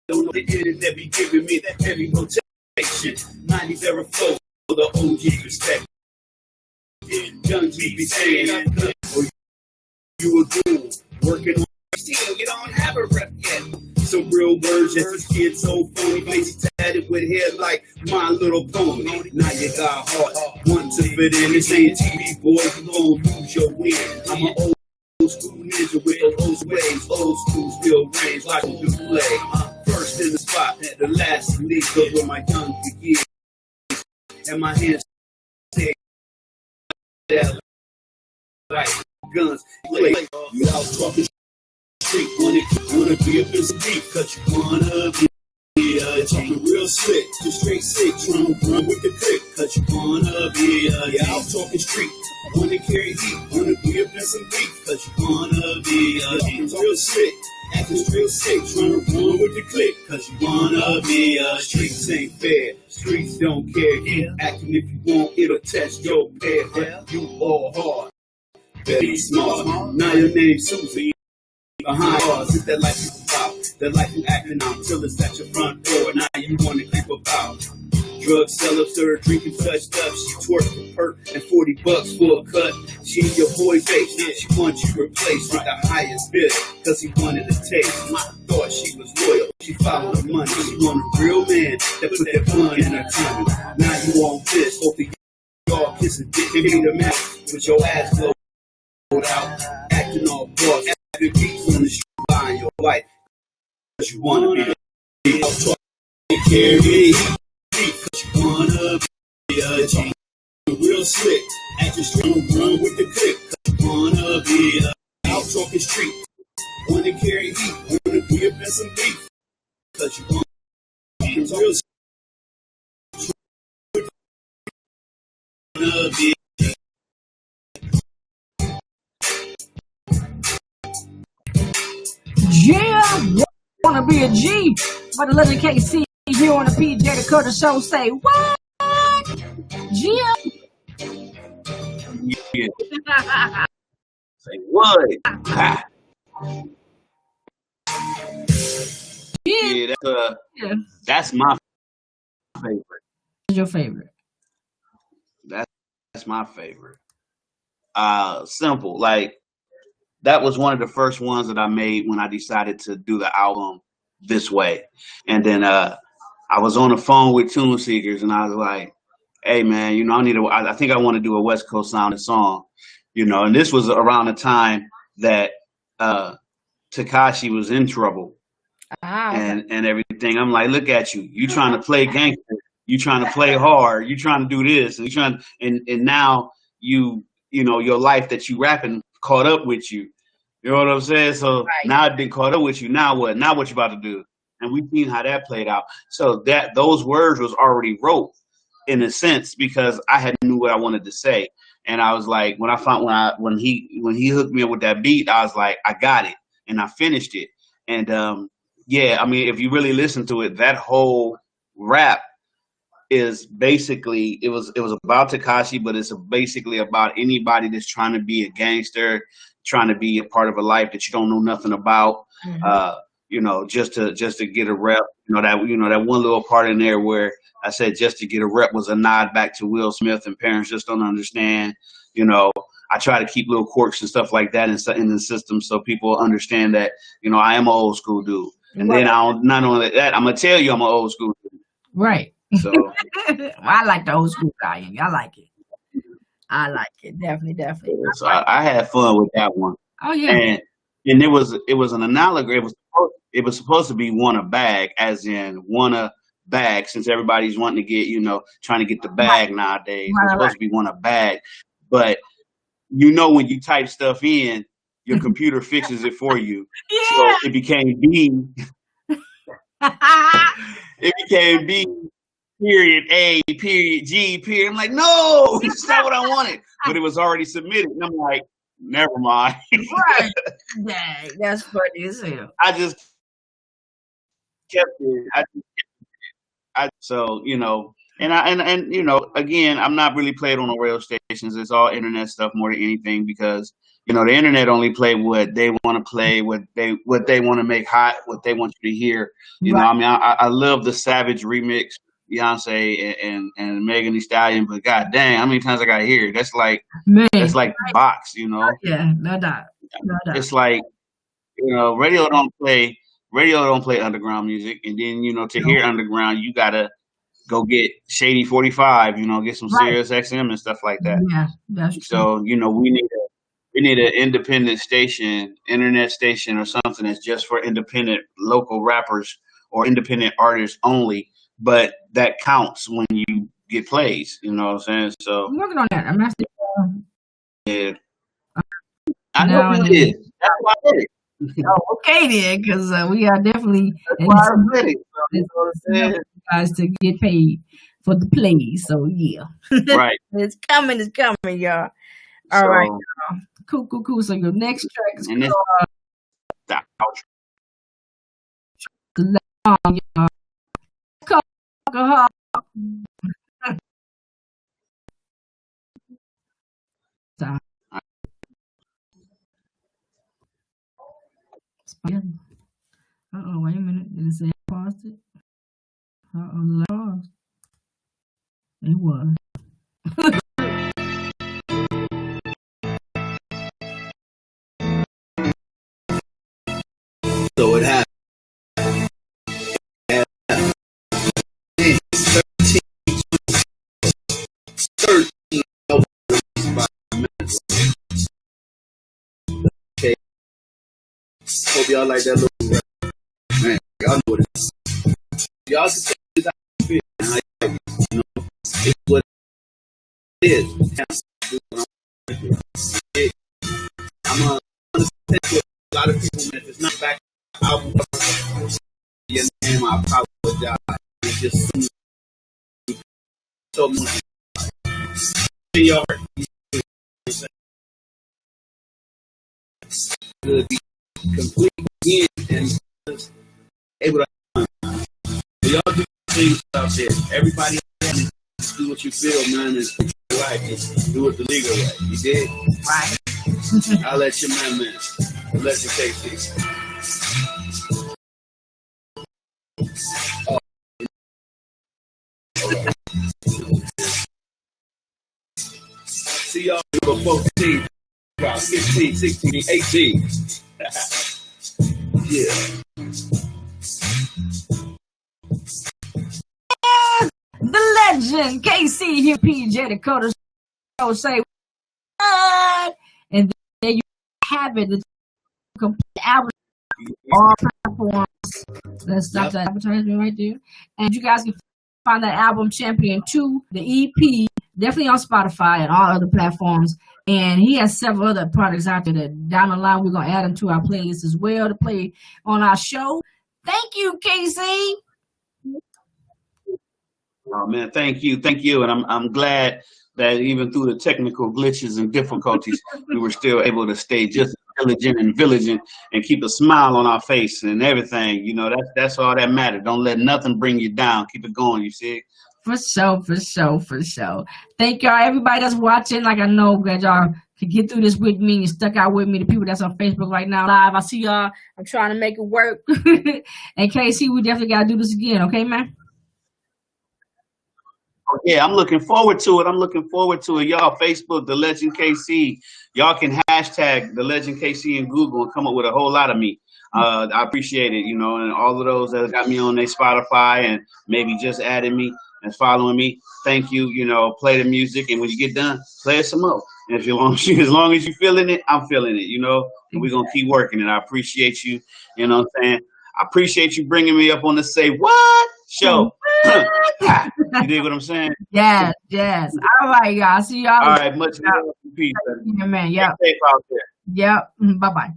Don't know the internet be giving me that heavy rotation. 90s era flow for the OG respect. Young G be saying, you a goon, working on still, you don't have a rep yet. Some real words, just this kid so phony, lazy tatted with hair like My Little Pony. Now you got heart, want to fit in. This ain't TV, boy, you gon' lose your win. I'm an old school ninja with those ways, old school still reigns, like you play. First in the spot, the last to leave, cause with my young years, and my hands stay that like guns, play. You out talking street, wanna be a busy beat, cause you wanna be talking real slick, just straight sick, trying to run with the click, cause you wanna be out talking street, wanna carry heat, wanna be a busy beat, cause you wanna be real slick, Acting real sick, trying to run with the click, cause you wanna be a streets ain't fair. Streets don't care. Keep acting if you want, it'll test your pair. But you all hard, very smart. Now your name's Susie. Behind bars, it's that life you about, that life you acting out till it's at your front door. Now you wanna creep about. Drug seller, sir, drinking touched up. She twerked the perk and $40 for a cut. She in your boy face, she wants you replaced with the highest bid, cause he wanted a taste. Thought she was loyal, she followed her money. She want a real man that put that bun in her tummy. Now you on this, hope the y'all kissing dick and be the match with your ass blowed out, acting all boss, acting beats on the street, buying your wife, cause you wanna be the out, take care of me. Cause you wanna be a G. Real slick, acting strong, run with the click. Cause you wanna be a out talking street. Wanna carry heat, wanna be up in some beef. Cause you wanna be real slick. Wanna be yeah, wanna be a G. But the legend KC here on the PJ the Cutter Show say what? Yeah. Yeah. Say what? Yeah, that's my favorite. What's your favorite? That's my favorite. Simple. Like, that was one of the first ones that I made when I decided to do the album this way. And then I was on the phone with Tune Seekers, and I was like, hey, man, you know, I think I want to do a West Coast sounding song, you know, and this was around the time that Tekashi was in trouble and everything. I'm like, look at you. You trying to play gangster. You trying to play hard. You trying to do this. And you trying and now you know, your life that you rapping caught up with you. You know what I'm saying? So now it been caught up with you. Now what? Now what you about to do? And we've seen how that played out. So that those words was already wrote in a sense because I had knew what I wanted to say. And I was like, when he hooked me up with that beat, I was like, I got it, and I finished it. And yeah, I mean, if you really listen to it, that whole rap is basically it was about Tekashi, but it's basically about anybody that's trying to be a gangster, trying to be a part of a life that you don't know nothing about. Mm-hmm. You know, just to get a rep. You know that one little part in there where I said just to get a rep was a nod back to Will Smith, and parents just don't understand. You know, I try to keep little quirks and stuff like that in the system so people understand that, you know, I am an old school dude. And then not only that, I'm gonna tell you I'm an old school dude. Right. So I like the old school guy. I like it. I like it. Definitely. So I had fun with that one. Oh yeah. And it was an analogy. It was supposed to be want a bag, as in want a bag, since everybody's wanting to get, you know, trying to get the bag nowadays. It's supposed to be want a bag. But you know, when you type stuff in, your computer fixes it for you. Yeah. So it became B. It became B. Period A. Period G. Period. I'm like, no, it's not what I wanted. But it was already submitted, and I'm like, never mind. Right. Dang, that's funny as hell. I just kept it. So, you know, and you know, again, I'm not really played on the radio stations. It's all internet stuff more than anything because, you know, the internet only play what they want to play, what they want to make hot, what they want you to hear. You know, I mean, I love the Savage remix, Beyonce and Megan Thee Stallion, but god dang, how many times I gotta hear it? That's like the box, you know? Yeah, no doubt. It's like, you know, radio don't play underground music, and then, you know, to hear underground, you gotta go get Shady 45, you know, get some Sirius XM and stuff like that. Yeah, that's true. So, you know, we need an independent station, internet station or something that's just for independent local rappers or independent artists only, but that counts when you get plays, you know what I'm saying? So I'm working on that. I'm not yeah. I know you did. That's why I did it. Oh, okay then, because we are definitely guys to get paid for the plays. So yeah, right. It's coming, y'all. All right, cool. So your next track is called the outro. y'all. Alcohol. Wait a minute. Did it say I paused it? Pause. It was. So it happened. 13 minutes. Okay. Hope y'all like that little man. Y'all know what it is. Y'all can take this out of fear and how you like it. You know, it's what it is. I'm gonna understand what a lot of people, man, if it's not back album, your name, I apologize. It's just so much. Y'all to be complete again and able to y'all do things out there. Everybody do what you feel, man, and right. Just do it the legal way. You did? Right. I'll let your man. I'll let you take this. See y'all before 14, 15, 16, 18. Yeah. The legend, KC here, PJ Dakota Show, say what? And there you have it. The complete album, all platforms. Let's stop that advertisement right there. And you guys can find that album, Champion 2, the EP, definitely on Spotify and all other platforms. And he has several other products out there that down the line we're going to add them to our playlist as well to play on our show. Thank you, KC. Oh man, thank you, and I'm glad that even through the technical glitches and difficulties, we were still able to stay just diligent and vigilant and keep a smile on our face and everything. You know, that's all that matters. Don't let nothing bring you down. Keep it going. You see. For sure. Thank y'all, everybody that's watching. Like I know that y'all can get through this with me and stuck out with me. The people that's on Facebook right now live, I see y'all. I'm trying to make it work. And KC, we definitely gotta do this again. Okay, man. Yeah, I'm looking forward to it. Y'all, Facebook, The Legend KC. Y'all can hashtag The Legend KC in Google and come up with a whole lot of me. I appreciate it, you know, and all of those that got me on their Spotify and maybe just added me and following me. Thank you. You know, play the music, and when you get done, play it some more. And as long as you're feeling it, I'm feeling it, you know, and we're going to keep working. And I appreciate you. You know what I'm saying? I appreciate you bringing me up on the Say What show. You dig what I'm saying? Yes. All right, y'all. See y'all. All right, much love and peace. Man, yeah. Stay safe out there. Yep. Bye-bye.